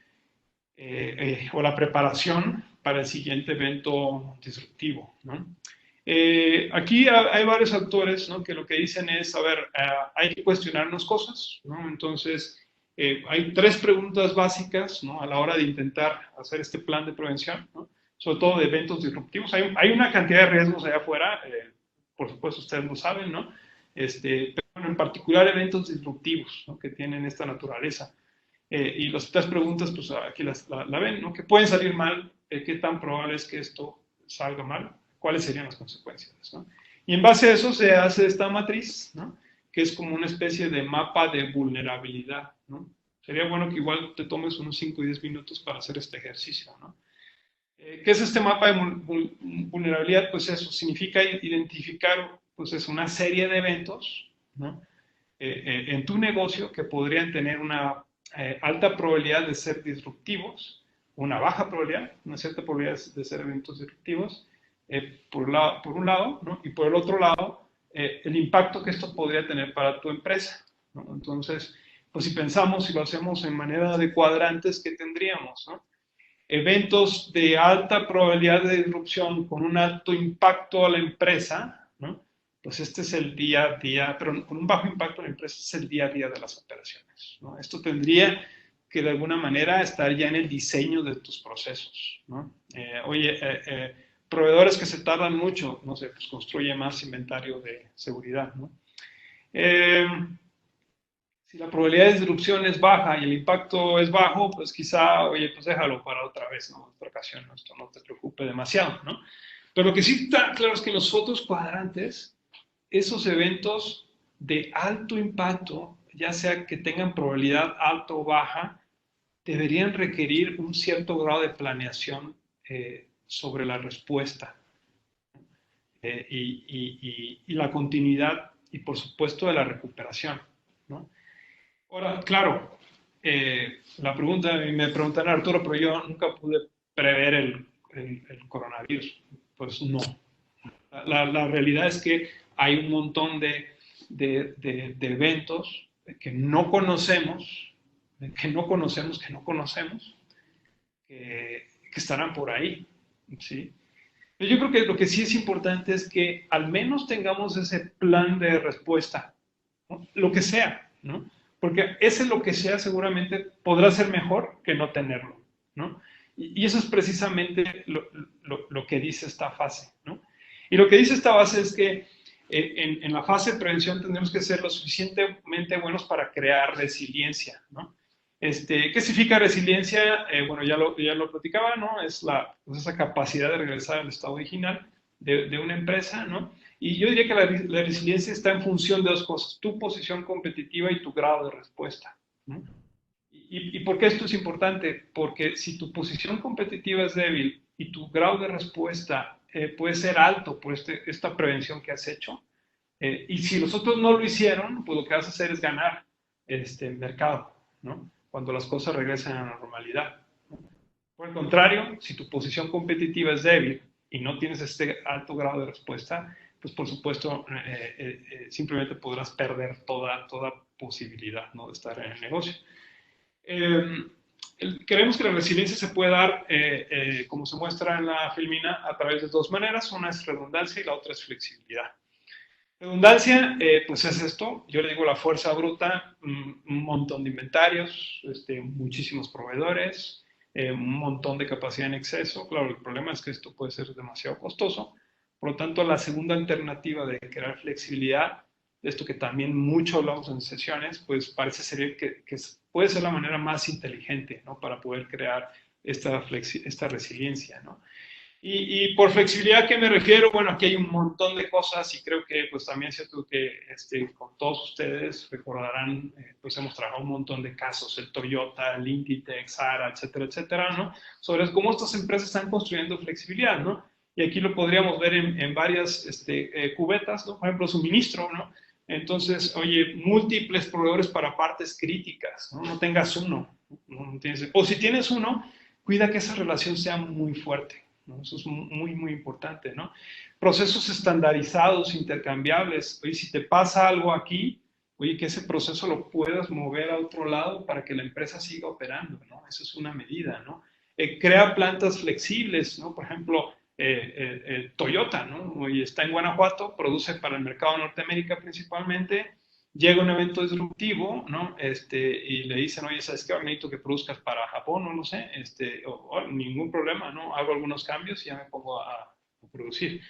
o la preparación para el siguiente evento disruptivo, ¿no? Aquí hay varios autores, ¿no? Que lo que dicen es, a ver, hay que cuestionarnos cosas, ¿no? Entonces, hay tres preguntas básicas, ¿no? A la hora de intentar hacer este plan de prevención, ¿no? Sobre todo de eventos disruptivos. Hay una cantidad de riesgos allá afuera, por supuesto ustedes lo saben, ¿no? Pero en particular eventos disruptivos, ¿no? Que tienen esta naturaleza. Y las tres preguntas, pues aquí la ven, ¿no? ¿Qué pueden salir mal? ¿Qué tan probable es que esto salga mal? ¿Cuáles serían las consecuencias? ¿No? Y en base a eso se hace esta matriz, ¿no? Que es como una especie de mapa de vulnerabilidad, ¿no? Sería bueno que igual te tomes unos 5 o 10 minutos para hacer este ejercicio, ¿no? ¿Qué es este mapa de vulnerabilidad? Pues eso significa identificar, pues es una serie de eventos, ¿no? En tu negocio que podrían tener una alta probabilidad de ser disruptivos, una baja probabilidad, una cierta probabilidad de ser eventos disruptivos, por un lado, ¿no? Y por el otro lado, el impacto que esto podría tener para tu empresa, ¿no? Entonces, pues si pensamos, si lo hacemos en manera de cuadrantes, ¿qué tendríamos? ¿No? Eventos de alta probabilidad de disrupción con un alto impacto a la empresa, ¿no? Pues este es el día a día, pero con un bajo impacto a la empresa es el día a día de las operaciones, ¿no? Esto tendría que de alguna manera estar ya en el diseño de tus procesos, ¿no? Proveedores que se tardan mucho, no sé, pues construye más inventario de seguridad, ¿no? Eh, si la probabilidad de disrupción es baja y el impacto es bajo, pues quizá, oye, pues déjalo para otra vez, ¿no? Otra ocasión, ¿no? Esto no te preocupe demasiado, ¿no? Pero lo que sí está claro es que en los otros cuadrantes, esos eventos de alto impacto, ya sea que tengan probabilidad alta o baja, deberían requerir un cierto grado de planeación sobre la respuesta y la continuidad y, por supuesto, de la recuperación, ¿no? Ahora, claro, la pregunta, me preguntan Arturo, pero yo nunca pude prever el coronavirus. Pues no. La realidad es que hay un montón de eventos que no conocemos, que estarán por ahí, ¿sí? Yo creo que lo que sí es importante es que al menos tengamos ese plan de respuesta, ¿no? Lo que sea, ¿no? Porque ese lo que sea seguramente podrá ser mejor que no tenerlo, ¿no? Y eso es precisamente lo que dice esta fase, ¿no? Y lo que dice esta fase es que en la fase de prevención tendremos que ser lo suficientemente buenos para crear resiliencia, ¿no? ¿Qué significa resiliencia? Bueno, ya lo platicaba, ¿no? Es pues esa capacidad de regresar al estado original de una empresa, ¿no? Y yo diría que la resiliencia está en función de dos cosas, tu posición competitiva y tu grado de respuesta, ¿no? ¿Y por qué esto es importante? Porque si tu posición competitiva es débil y tu grado de respuesta puede ser alto por esta prevención que has hecho, y si los otros no lo hicieron, pues lo que vas a hacer es ganar el mercado, ¿no? Cuando las cosas regresan a la normalidad. Por el contrario, si tu posición competitiva es débil y no tienes este alto grado de respuesta, pues por supuesto simplemente podrás perder toda posibilidad, ¿no? De estar en el negocio. Eh, Creemos que la resiliencia se puede dar, como se muestra en la filmina, a través de dos maneras. Una es redundancia y la otra es flexibilidad. Redundancia, pues es esto, yo le digo la fuerza bruta, un montón de inventarios, muchísimos proveedores, un montón de capacidad en exceso. Claro, el problema es que esto puede ser demasiado costoso. Por lo tanto, la segunda alternativa de crear flexibilidad esto que también mucho hablamos en sesiones, pues parece ser que puede ser la manera más inteligente, ¿no? Para poder crear esta resiliencia, ¿no? Y por flexibilidad, ¿a qué me refiero? Bueno, aquí hay un montón de cosas y creo que pues también es cierto que con todos ustedes recordarán, pues hemos trabajado un montón de casos, el Toyota, el Inditex, Zara, etcétera, etcétera, ¿no? Sobre cómo estas empresas están construyendo flexibilidad, ¿no? Y aquí lo podríamos ver en varias cubetas, ¿no? Por ejemplo, suministro, ¿no? Entonces, oye, múltiples proveedores para partes críticas, ¿no? No tengas uno, ¿no? O si tienes uno, cuida que esa relación sea muy fuerte, ¿no? Eso es muy, muy importante, ¿no? Procesos estandarizados, intercambiables. Oye, si te pasa algo aquí, oye, que ese proceso lo puedas mover a otro lado para que la empresa siga operando, ¿no? Esa es una medida, ¿no? Crea plantas flexibles, ¿no? Por ejemplo, Toyota, ¿no? Oye, está en Guanajuato, produce para el mercado de Norteamérica principalmente, llega un evento disruptivo, ¿no? Y le dicen, oye, ¿sabes qué? Ahora necesito que produzcas para Japón, no lo sé, ningún problema, ¿no? Hago algunos cambios y ya me pongo a producir.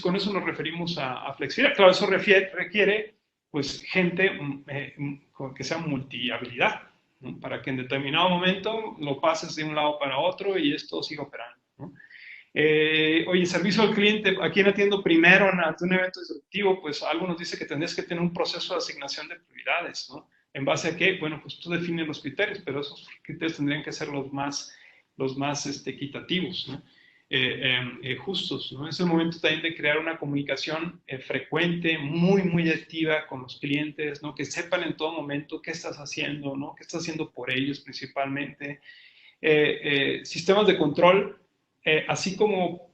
Con eso nos referimos a flexibilidad. Claro, eso requiere, pues, gente que sea multihabilidad, ¿no? Para que en determinado momento lo pases de un lado para otro y esto siga operando, ¿no? Oye, servicio al cliente, ¿a quién atiendo primero ante un evento disruptivo? Pues algo nos dice que tendrías que tener un proceso de asignación de prioridades, ¿no? ¿En base a qué? Bueno, pues tú defines los criterios, pero esos criterios tendrían que ser los más equitativos, ¿no? Justos, ¿no? Es el momento también de crear una comunicación frecuente, muy, muy activa con los clientes, ¿no? Que sepan en todo momento qué estás haciendo, ¿no? Qué estás haciendo por ellos principalmente. Sistemas de control, así como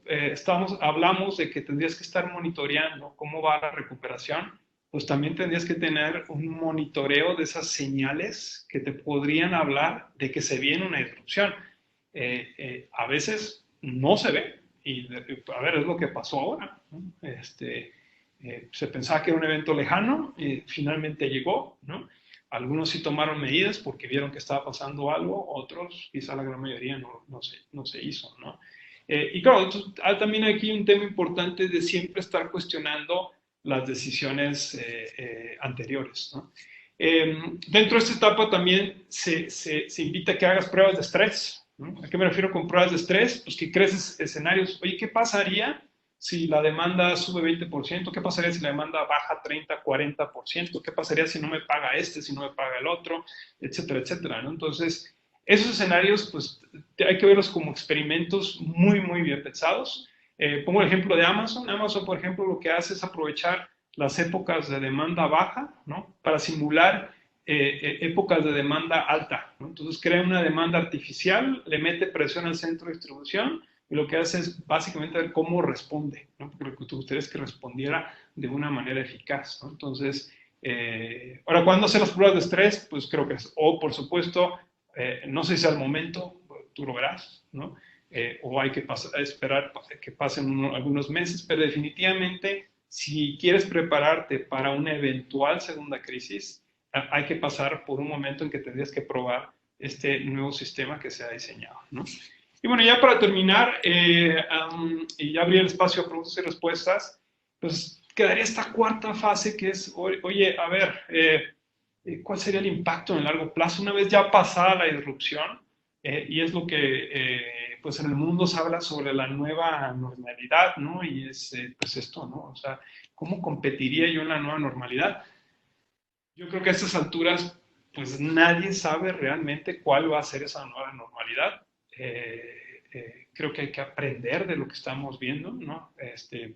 hablamos de que tendrías que estar monitoreando cómo va la recuperación, pues también tendrías que tener un monitoreo de esas señales que te podrían hablar de que se viene una disrupción. A veces no se ve, y a ver, es lo que pasó ahora, ¿no? Se pensaba que era un evento lejano, finalmente llegó, ¿no? Algunos sí tomaron medidas porque vieron que estaba pasando algo, otros, quizá la gran mayoría, no se hizo, ¿no? Y claro, hay también aquí un tema importante de siempre estar cuestionando las decisiones anteriores, ¿no? Dentro de esta etapa también se invita a que hagas pruebas de estrés, ¿no? ¿A qué me refiero con pruebas de estrés? Pues que crees escenarios. Oye, ¿qué pasaría si la demanda sube 20%? ¿Qué pasaría si la demanda baja 30, 40%? ¿Qué pasaría si no me paga si no me paga el otro? Etcétera, etcétera, ¿no? Entonces, esos escenarios, pues, hay que verlos como experimentos muy, muy bien pensados. Pongo el ejemplo de Amazon. Amazon, por ejemplo, lo que hace es aprovechar las épocas de demanda baja, ¿no? Para simular épocas de demanda alta, ¿no? Entonces crea una demanda artificial, le mete presión al centro de distribución y lo que hace es básicamente ver cómo responde, ¿no? Porque lo que tú gustaría es que respondiera de una manera eficaz, ¿no? Entonces, ahora, ¿cuándo hacer las pruebas de estrés? Pues creo que es, o por supuesto, no sé si al momento, tú lo verás, ¿no? O hay que esperar que pasen algunos meses, pero definitivamente, si quieres prepararte para una eventual segunda crisis, hay que pasar por un momento en que tendrías que probar este nuevo sistema que se ha diseñado, ¿no? Y bueno, ya para terminar, y ya abrir el espacio a preguntas y respuestas, pues quedaría esta cuarta fase que es, oye, a ver, ¿cuál sería el impacto en el largo plazo una vez ya pasada la disrupción? Y es lo que, pues en el mundo se habla sobre la nueva normalidad, ¿no? Y es, pues esto, ¿no? O sea, ¿cómo competiría yo en la nueva normalidad? Yo creo que a estas alturas, pues nadie sabe realmente cuál va a ser esa nueva normalidad. Creo que hay que aprender de lo que estamos viendo, ¿no?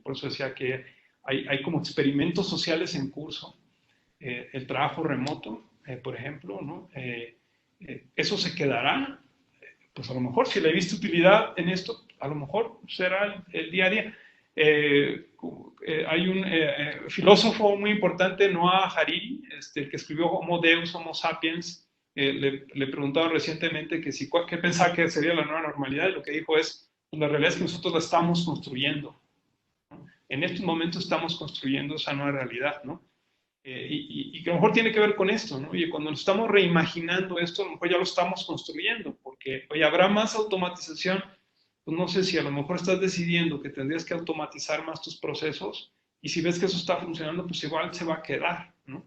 Por eso decía que hay como experimentos sociales en curso. El trabajo remoto, por ejemplo, ¿no? Eso se quedará, pues a lo mejor si le viste utilidad en esto, a lo mejor será el día a día. Hay un filósofo muy importante, Noah Hariri, que escribió Homo Deus, Homo Sapiens. Le preguntaron recientemente que qué pensaba que sería la nueva normalidad, y lo que dijo es, pues, la realidad es que nosotros la estamos construyendo, ¿no? En estos momentos estamos construyendo esa nueva realidad, ¿no? Y que a lo mejor tiene que ver con esto, ¿no? Oye, cuando nos estamos reimaginando esto, a lo mejor ya lo estamos construyendo, porque, oye, habrá más automatización. Pues no sé si a lo mejor estás decidiendo que tendrías que automatizar más tus procesos, y si ves que eso está funcionando, pues igual se va a quedar, ¿no?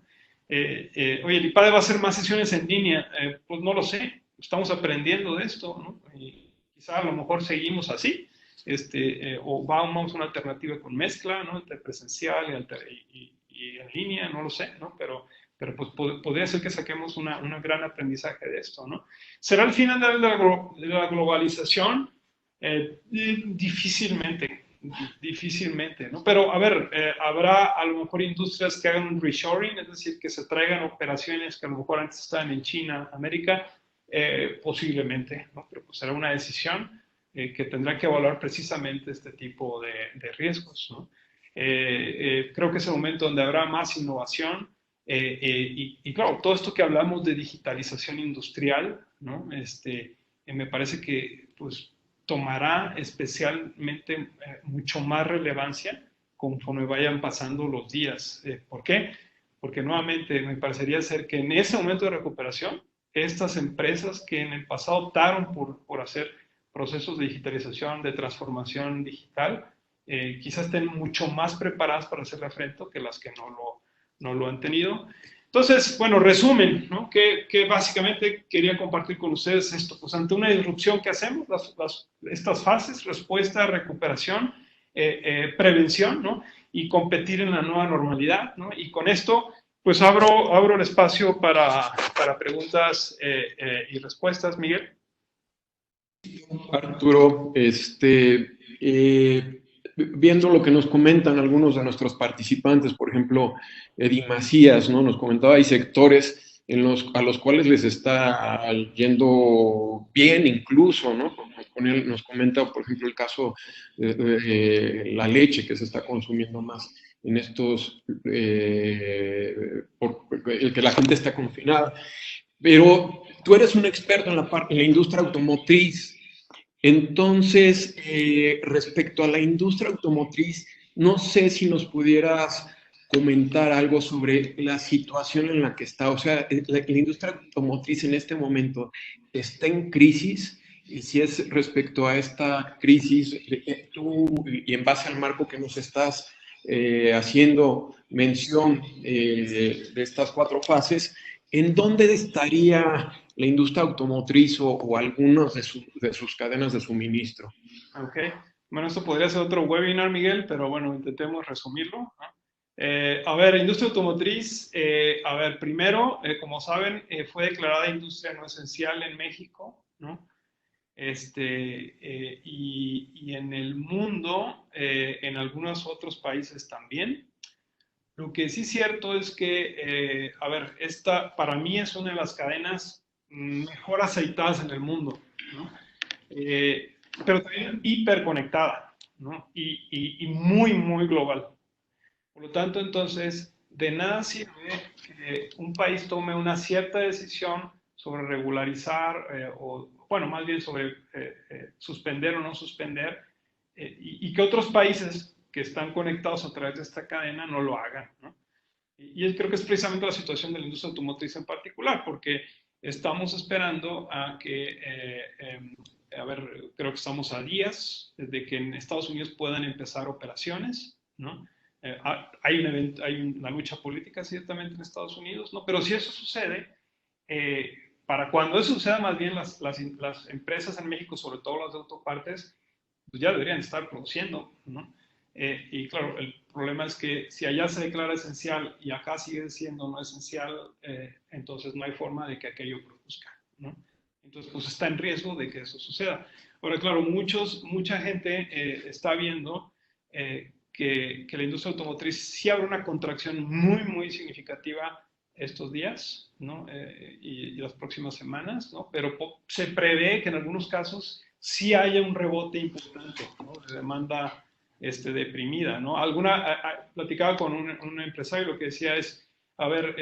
Oye, ¿el IPADE va a hacer más sesiones en línea? Pues no lo sé, estamos aprendiendo de esto, ¿no? Y quizá a lo mejor seguimos así, o vamos a una alternativa con mezcla, ¿no? Entre presencial y en línea, no lo sé, ¿no? Pero pues podría ser que saquemos una gran aprendizaje de esto, ¿no? ¿Será el final de la globalización? Difícilmente, difícilmente, ¿no? Pero a ver, habrá a lo mejor industrias que hagan un reshoring, es decir, que se traigan operaciones que a lo mejor antes estaban en China, América, posiblemente, ¿no? Pero pues será una decisión que tendrá que evaluar precisamente este tipo de riesgos, ¿no? Creo que es el momento donde habrá más innovación y claro, todo esto que hablamos de digitalización industrial, ¿no? Me parece que pues tomará especialmente mucho más relevancia conforme vayan pasando los días. ¿Por qué? Porque nuevamente me parecería ser que en ese momento de recuperación, estas empresas que en el pasado optaron por hacer procesos de digitalización, de transformación digital, quizás estén mucho más preparadas para hacerle frente que las que no lo han tenido. Entonces, bueno, resumen, ¿no? Que básicamente quería compartir con ustedes esto, pues ante una disrupción que hacemos, estas fases, respuesta, recuperación, prevención, ¿no? Y competir en la nueva normalidad, ¿no? Y con esto, pues abro el espacio para preguntas y respuestas, Miguel. Arturo, viendo lo que nos comentan algunos de nuestros participantes, por ejemplo, Eddie Macías, ¿no? Nos comentaba, hay sectores a los cuales les está yendo bien incluso, ¿no? Nos comenta, por ejemplo, el caso de la leche que se está consumiendo más en el que la gente está confinada. Pero tú eres un experto en la industria automotriz. Entonces, respecto a la industria automotriz, no sé si nos pudieras comentar algo sobre la situación en la que está. O sea, la industria automotriz en este momento está en crisis. Y si es respecto a esta crisis, tú, y en base al marco que nos estás haciendo mención de estas 4 fases, ¿en dónde estaría la industria automotriz o algunas de sus cadenas de suministro? Ok, bueno, esto podría ser otro webinar, Miguel, pero bueno, intentemos resumirlo, ¿no? A ver, industria automotriz, a ver, primero, como saben, fue declarada industria no esencial en México, ¿no? Y en el mundo, en algunos otros países también. Lo que sí es cierto es que, a ver, esta para mí es una de las cadenas mejor aceitadas en el mundo, ¿no? Pero también hiperconectada, ¿no? Y muy, muy global. Por lo tanto, entonces, de nada sirve que un país tome una cierta decisión sobre regularizar o, bueno, más bien sobre suspender o no suspender, y que otros países que están conectados a través de esta cadena no lo hagan, ¿no? Y creo que es precisamente la situación de la industria automotriz en particular, porque estamos esperando a que, a ver, creo que estamos a días de que en Estados Unidos puedan empezar operaciones, ¿no? Hay una lucha política ciertamente en Estados Unidos, ¿no? Pero si eso sucede, para cuando eso suceda, más bien las empresas en México, sobre todo las de autopartes, pues ya deberían estar produciendo, ¿no? Y claro, el problema es que si allá se declara esencial y acá sigue siendo no esencial, entonces no hay forma de que aquello produzca, ¿no? Entonces, pues está en riesgo de que eso suceda. Ahora, claro, mucha gente está viendo que la industria automotriz sí habrá una contracción muy, muy significativa estos días, ¿no? Y las próximas semanas, ¿no? Pero se prevé que en algunos casos sí haya un rebote importante, ¿no? De demanda deprimida, ¿no? Platicaba con un empresario, lo que decía es, a ver,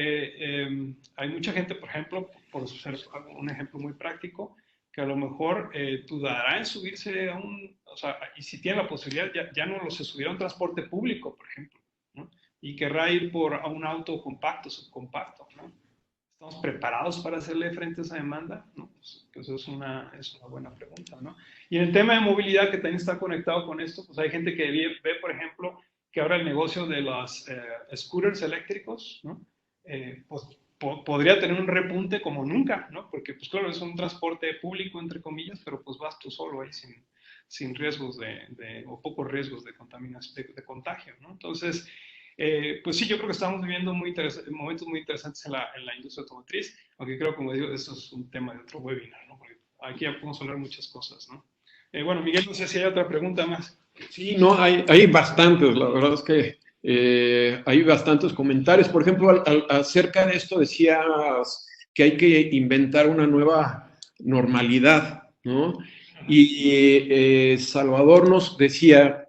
hay mucha gente, por ejemplo, por ser un ejemplo muy práctico, que a lo mejor dudará en subirse a o sea, y si tiene la posibilidad, ya no se subirá a un transporte público, por ejemplo, ¿no? Y querrá ir a un auto compacto, subcompacto, ¿no? ¿Estamos preparados para hacerle frente a esa demanda? ¿No? Pues eso es una buena pregunta, ¿no? Y en el tema de movilidad, que también está conectado con esto, pues hay gente que ve, por ejemplo, que ahora el negocio de los scooters eléctricos, ¿no? Pues podría tener un repunte como nunca, ¿no? Porque, pues claro, es un transporte público, entre comillas, pero pues vas tú solo ahí sin riesgos o pocos riesgos de contaminación, de contagio, ¿no? Entonces, pues sí, yo creo que estamos viviendo momentos muy interesantes en la industria automotriz, aunque creo, como digo, eso es un tema de otro webinar, ¿no? Porque aquí ya podemos hablar muchas cosas, ¿no? Bueno, Miguel, no sé si hay otra pregunta más. Sí, no, hay bastantes, la verdad es que hay bastantes comentarios. Por ejemplo, acerca de esto decías que hay que inventar una nueva normalidad, ¿no? Y Salvador nos decía,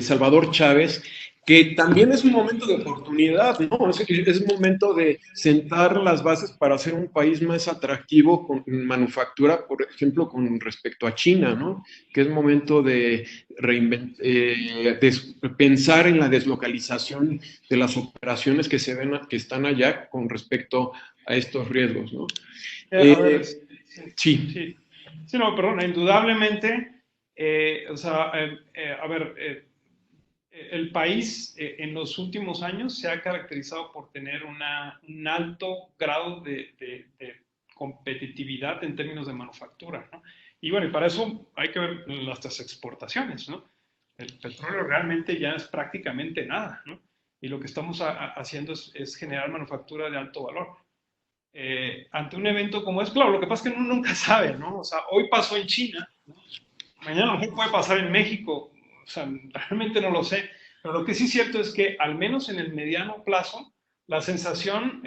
Salvador Chávez, que también es un momento de oportunidad, ¿no? Es un momento de sentar las bases para hacer un país más atractivo con manufactura, por ejemplo, con respecto a China, ¿no? Que es momento de pensar en la deslocalización de las operaciones que se ven, que están allá con respecto a estos riesgos, ¿no? A ver, sí, Sí. sí. Sí, no, perdón, indudablemente, o sea, a ver, el país en los últimos años se ha caracterizado por tener un alto grado de competitividad en términos de manufactura, ¿no? Y bueno, y para eso hay que ver nuestras exportaciones, ¿no? El petróleo realmente ya es prácticamente nada, ¿no? Y lo que estamos haciendo es generar manufactura de alto valor. Ante un evento como es, claro, lo que pasa es que uno nunca sabe, ¿no? O sea, hoy pasó en China, ¿no? Mañana a lo mejor puede pasar en México, o sea, realmente no lo sé, pero lo que sí es cierto es que al menos en el mediano plazo, la sensación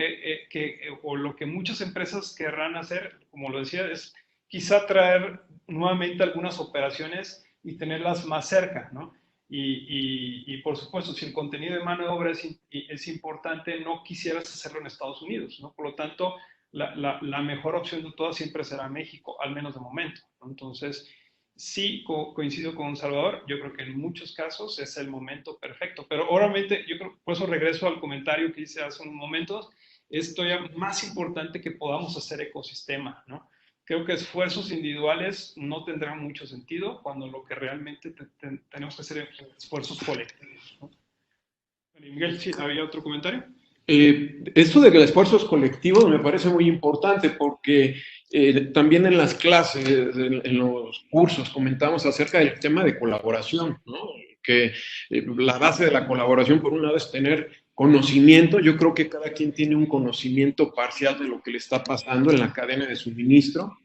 o lo que muchas empresas querrán hacer, como lo decía, es quizá traer nuevamente algunas operaciones y tenerlas más cerca, ¿no? Y por supuesto, si el contenido de mano de obra es importante, no quisieras hacerlo en Estados Unidos, ¿no? Por lo tanto, la mejor opción de todas siempre será México, al menos de momento, ¿no? Entonces, sí coincido con Salvador, yo creo que en muchos casos es el momento perfecto, pero obviamente yo creo, por eso regreso al comentario que hice hace unos momentos, es todavía más importante que podamos hacer ecosistema, ¿no? Creo que esfuerzos individuales no tendrán mucho sentido cuando lo que realmente tenemos que hacer es esfuerzos colectivos, ¿no? Miguel, sí, ¿había otro comentario? Esto de que el esfuerzo es colectivo me parece muy importante porque también en las clases, en los cursos, comentamos acerca del tema de colaboración, ¿no? Que la base de la colaboración, por un lado, es tener conocimiento. Yo creo que cada quien tiene un conocimiento parcial de lo que le está pasando en la cadena de suministro.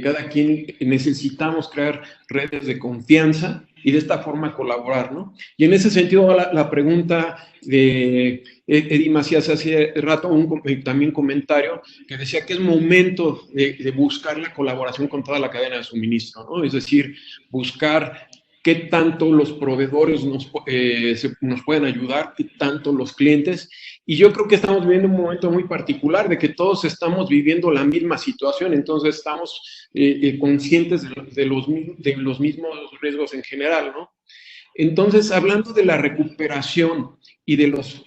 Cada quien necesitamos crear redes de confianza y de esta forma colaborar, ¿no? Y en ese sentido, la pregunta de Eddie Macías hace rato, también comentario, que decía que es momento de buscar la colaboración con toda la cadena de suministro, ¿no? Es decir, buscar qué tanto los proveedores nos pueden ayudar, qué tanto los clientes. Y yo creo que estamos viviendo un momento muy particular de que todos estamos viviendo la misma situación, entonces estamos conscientes de los mismos riesgos en general, ¿no? Entonces, hablando de la recuperación y de los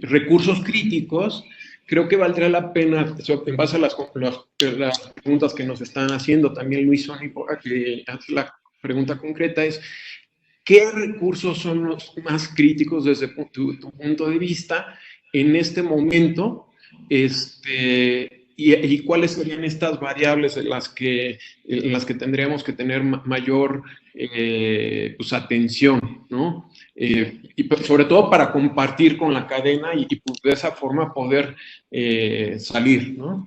recursos críticos, creo que valdría la pena, en base a las preguntas que nos están haciendo también Luis Sony, que hace la pregunta concreta, es ¿qué recursos son los más críticos desde tu punto de vista en este momento? Y cuáles serían estas variables en las que tendríamos que tener mayor pues, atención, ¿no? Y sobre todo para compartir con la cadena y pues, de esa forma poder salir, ¿no?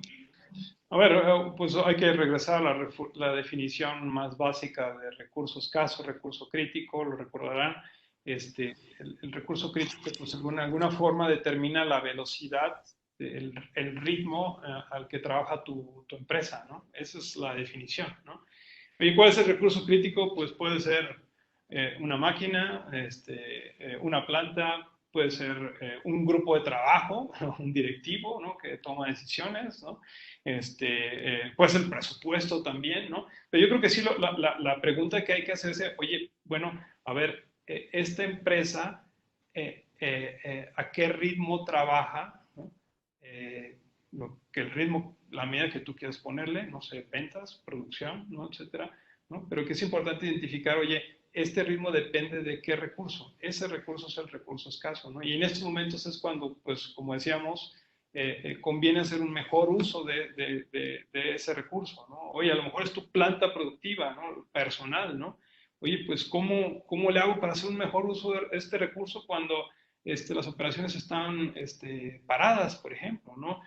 A ver, pues hay que regresar a la definición más básica de recurso escaso, recurso crítico, lo recordarán. El recurso crítico, pues de alguna forma determina la velocidad, el ritmo al que trabaja tu empresa, ¿no? Esa es la definición, ¿no? ¿Y cuál es el recurso crítico? Pues puede ser una máquina, una planta, puede ser un grupo de trabajo, un directivo, ¿no? Que toma decisiones, ¿no? Puede ser el presupuesto también, ¿no? Pero yo creo que sí, la pregunta que hay que hacerse, oye, bueno, a ver, esta empresa, ¿a qué ritmo trabaja? ¿No? Lo que el ritmo, la medida que tú quieres ponerle, no sé, ventas, producción, ¿no? Etcétera. ¿no? Pero que es importante identificar, oye, este ritmo depende de qué recurso. Ese recurso es el recurso escaso, ¿no? Y en estos momentos es cuando, pues, como decíamos, conviene hacer un mejor uso de ese recurso, ¿no? Oye, a lo mejor es tu planta productiva, ¿no? Personal, ¿no? Oye, pues, ¿cómo le hago para hacer un mejor uso de este recurso cuando las operaciones están paradas, por ejemplo, ¿no?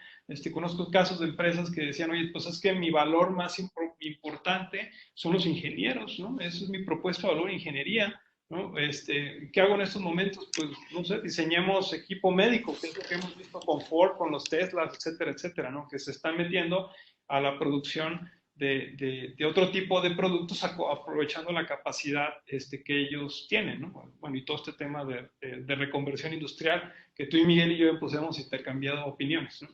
Conozco casos de empresas que decían, oye, pues es que mi valor más importante son los ingenieros, ¿no? Eso es mi propuesta de valor, ingeniería, ¿no? ¿Qué hago en estos momentos? Pues, no sé, diseñemos equipo médico, que es lo que hemos visto con Ford, con los Teslas, etcétera, etcétera, ¿no? Que se están metiendo a la producción de otro tipo de productos aprovechando la capacidad que ellos tienen, ¿no? Bueno, y todo este tema de reconversión industrial que tú y Miguel y yo pues hemos intercambiado opiniones, ¿no?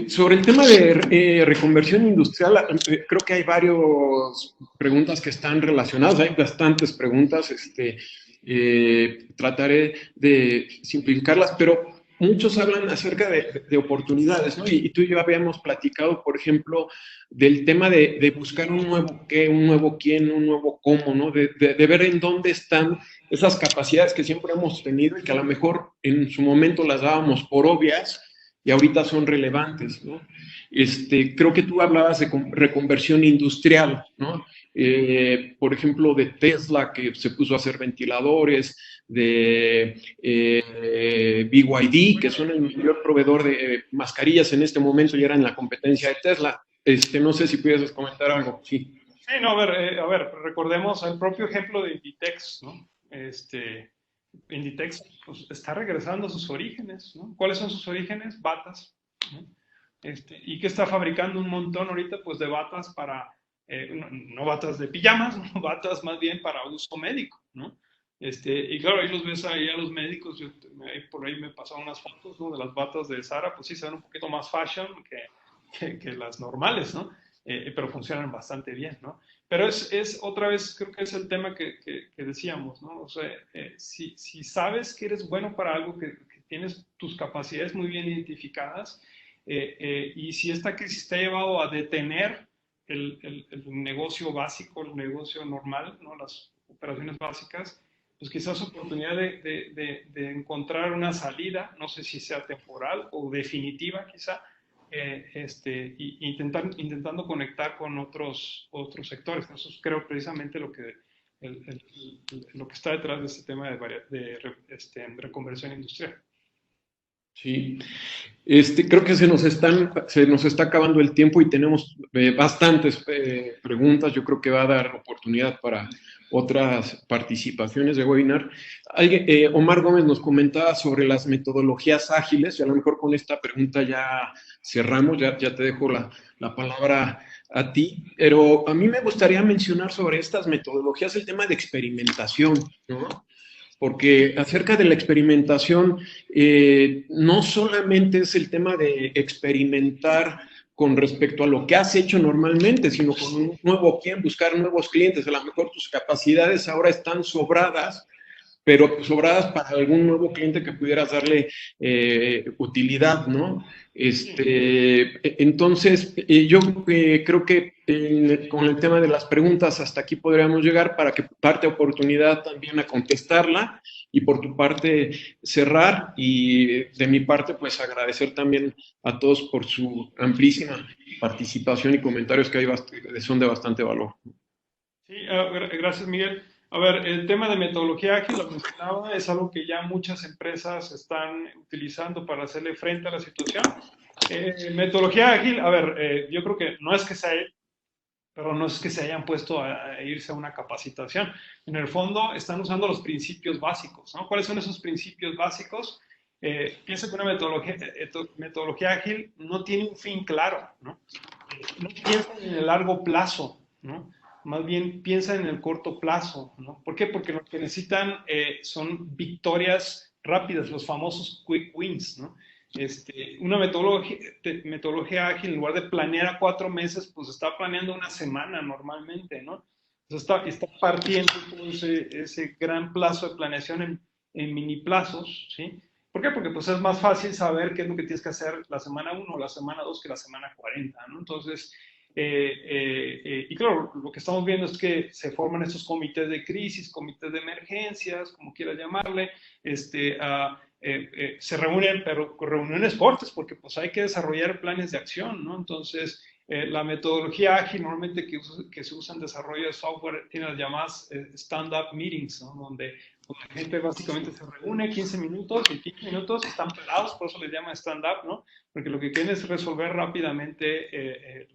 Sobre el tema de reconversión industrial, creo que hay varias preguntas que están relacionadas, hay bastantes preguntas, trataré de simplificarlas, pero muchos hablan acerca de oportunidades, ¿no? Y tú y yo habíamos platicado, por ejemplo, del tema de buscar un nuevo qué, un nuevo quién, un nuevo cómo, ¿no? De ver en dónde están esas capacidades que siempre hemos tenido y que a lo mejor en su momento las dábamos por obvias y ahorita son relevantes, ¿no? Creo que tú hablabas de reconversión industrial, ¿no? Por ejemplo, de Tesla, que se puso a hacer ventiladores, de BYD, que son el mayor proveedor de mascarillas en este momento y era en la competencia de Tesla. No sé si pudieses comentar algo. Sí. Sí, no, a ver, recordemos el propio ejemplo de Inditex, ¿no? Inditex pues, está regresando a sus orígenes, ¿no? ¿Cuáles son sus orígenes? Batas, ¿no? ¿Y qué está fabricando un montón ahorita? Pues de batas para, no batas de pijamas, ¿no? Batas más bien para uso médico, ¿no? Y claro, ahí los ves ahí a los médicos, por ahí me pasaron unas fotos, ¿no? De las batas de Zara, pues sí, se ven un poquito más fashion que las normales, ¿no? Pero funcionan bastante bien, ¿no? Pero es otra vez, creo que es el tema que decíamos, ¿no? O sea, si sabes que eres bueno para algo, que tienes tus capacidades muy bien identificadas, y si esta crisis te ha llevado a detener el negocio básico, el negocio normal, ¿no? Las operaciones básicas, pues quizás oportunidad de encontrar una salida, no sé si sea temporal o definitiva quizá, intentando conectar con otros sectores. Eso es, creo, precisamente lo que está detrás de este tema de reconversión industrial. Sí, creo que se nos está acabando el tiempo y tenemos bastantes preguntas. Yo creo que va a dar oportunidad para otras participaciones de webinar. Omar Gómez nos comentaba sobre las metodologías ágiles y a lo mejor con esta pregunta ya cerramos, ya te dejo la palabra a ti, pero a mí me gustaría mencionar sobre estas metodologías el tema de experimentación, ¿no? Porque acerca de la experimentación, no solamente es el tema de experimentar con respecto a lo que has hecho normalmente, sino con un nuevo quién, buscar nuevos clientes. A lo mejor tus capacidades ahora están sobradas, pero sobradas para algún nuevo cliente que pudieras darle utilidad, ¿no? Entonces, yo creo que con el tema de las preguntas hasta aquí podríamos llegar para que parte oportunidad también a contestarla y por tu parte cerrar y de mi parte pues agradecer también a todos por su amplísima participación y comentarios que son de bastante valor. Sí, gracias Miguel. A ver, el tema de metodología ágil, lo mencionaba, es algo que ya muchas empresas están utilizando para hacerle frente a la situación. Metodología ágil, a ver, yo creo que no es que se hayan puesto a irse a una capacitación. En el fondo están usando los principios básicos, ¿no? ¿Cuáles son esos principios básicos? Piensa que una metodología ágil no tiene un fin claro, ¿no? No piensa en el largo plazo, ¿no? Más bien piensa en el corto plazo, ¿no? ¿Por qué? Porque lo que necesitan son victorias rápidas, los famosos quick wins, ¿no? Una metodología ágil, en lugar de planear a 4 meses, pues está planeando una semana normalmente, ¿no? Entonces está partiendo todo ese gran plazo de planeación en mini plazos, ¿sí? ¿Por qué? Porque pues es más fácil saber qué es lo que tienes que hacer la semana 1 o la semana 2 que la semana 40, ¿no? Entonces, Y claro, lo que estamos viendo es que se forman estos comités de crisis, comités de emergencias, como quieras llamarle, se reúnen, pero con reuniones cortas, porque pues hay que desarrollar planes de acción, ¿no? Entonces, la metodología ágil normalmente que se usa en desarrollo de software tiene las llamadas stand-up meetings, ¿no? Donde la gente básicamente se reúne 15 minutos y 15 minutos están parados, por eso les llama stand-up, ¿no? Porque lo que quieren es resolver rápidamente,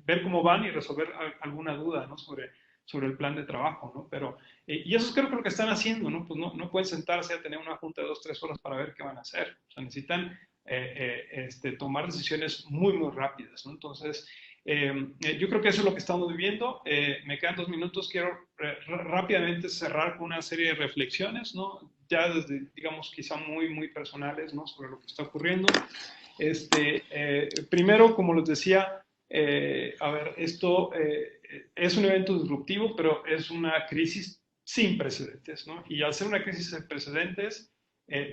ver cómo van y resolver alguna duda, ¿no? Sobre el plan de trabajo, ¿no? Pero, y eso creo que lo que están haciendo, ¿no? Pues no pueden sentarse a tener una junta de 2, 3 horas para ver qué van a hacer. O sea, necesitan tomar decisiones muy rápidas, ¿no? Entonces, yo creo que eso es lo que estamos viviendo. Me quedan 2 minutos, quiero rápidamente cerrar con una serie de reflexiones, ¿no? Ya desde, digamos, quizá muy personales, ¿no? Sobre lo que está ocurriendo. Primero, como les decía, a ver, esto es un evento disruptivo, pero es una crisis sin precedentes, ¿no? Y al ser una crisis sin precedentes,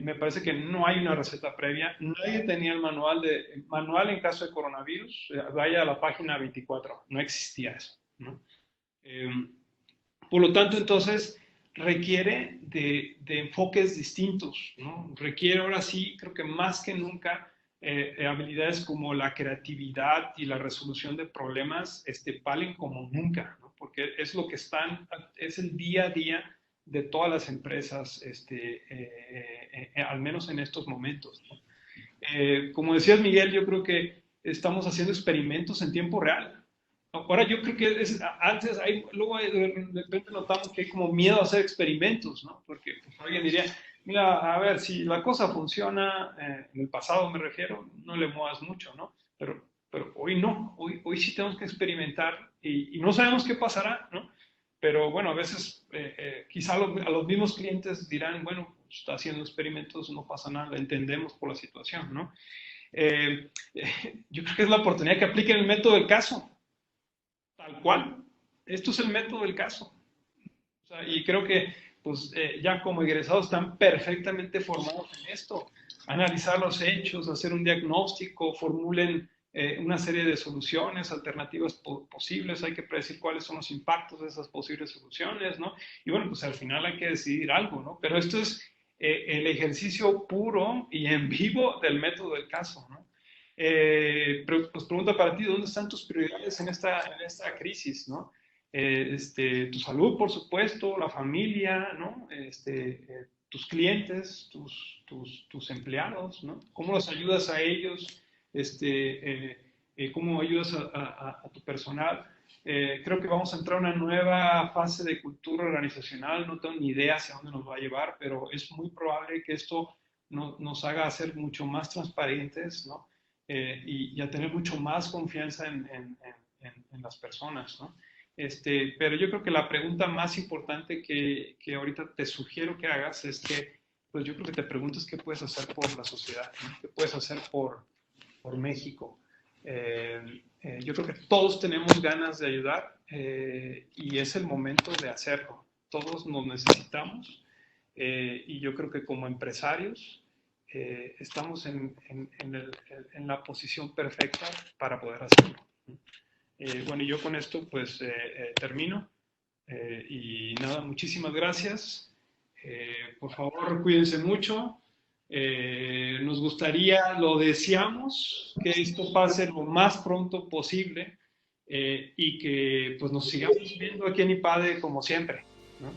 me parece que no hay una receta previa. Nadie tenía el manual en caso de coronavirus. Vaya a la página 24, no existía eso, ¿no? Eh, por lo tanto, entonces, requiere de enfoques distintos, ¿no? Requiere ahora sí, creo que más que nunca, habilidades como la creatividad y la resolución de problemas valen como nunca, ¿no? Porque es lo que es el día a día de todas las empresas, al menos en estos momentos, ¿no? Como decías, Miguel, yo creo que estamos haciendo experimentos en tiempo real. Ahora yo creo que antes, luego de repente notamos que hay como miedo a hacer experimentos, ¿no? Porque pues, alguien diría, mira, a ver, si la cosa funciona, en el pasado me refiero, no le muevas mucho, ¿no? Pero hoy no, hoy sí tenemos que experimentar y no sabemos qué pasará, ¿no? Pero bueno, a veces quizá a los mismos clientes dirán, bueno, está haciendo experimentos, no pasa nada, lo entendemos por la situación, ¿no? Eh, yo creo que es la oportunidad que apliquen el método del caso. Tal cual. Esto es el método del caso. O sea, y creo que pues, ya como egresados están perfectamente formados en esto. Analizar los hechos, hacer un diagnóstico, formulen una serie de soluciones, alternativas posibles, hay que predecir cuáles son los impactos de esas posibles soluciones, ¿no? Y bueno, pues al final hay que decidir algo, ¿no? Pero esto es el ejercicio puro y en vivo del método del caso, ¿no? Pues pregunta para ti, ¿dónde están tus prioridades en esta crisis, ¿no? Tu salud, por supuesto, la familia, ¿no? Tus clientes, tus empleados, ¿no? ¿Cómo los ayudas a ellos? ¿Cómo ayudas a tu personal? Creo que vamos a entrar a una nueva fase de cultura organizacional, no tengo ni idea hacia dónde nos va a llevar, pero es muy probable que esto nos haga ser mucho más transparentes, ¿no? Y a tener mucho más confianza en las personas, ¿no? Pero yo creo que la pregunta más importante que ahorita te sugiero que hagas es que, pues yo creo que te preguntes qué puedes hacer por la sociedad, ¿no? ¿Qué puedes hacer por México? Yo creo que todos tenemos ganas de ayudar y es el momento de hacerlo. Todos nos necesitamos y yo creo que como empresarios estamos en la posición perfecta para poder hacerlo. Bueno, y yo con esto pues termino. Y nada, muchísimas gracias. Por favor, cuídense mucho. Nos gustaría, lo deseamos, que esto pase lo más pronto posible y que pues nos sigamos viendo aquí en IPADE como siempre, ¿no?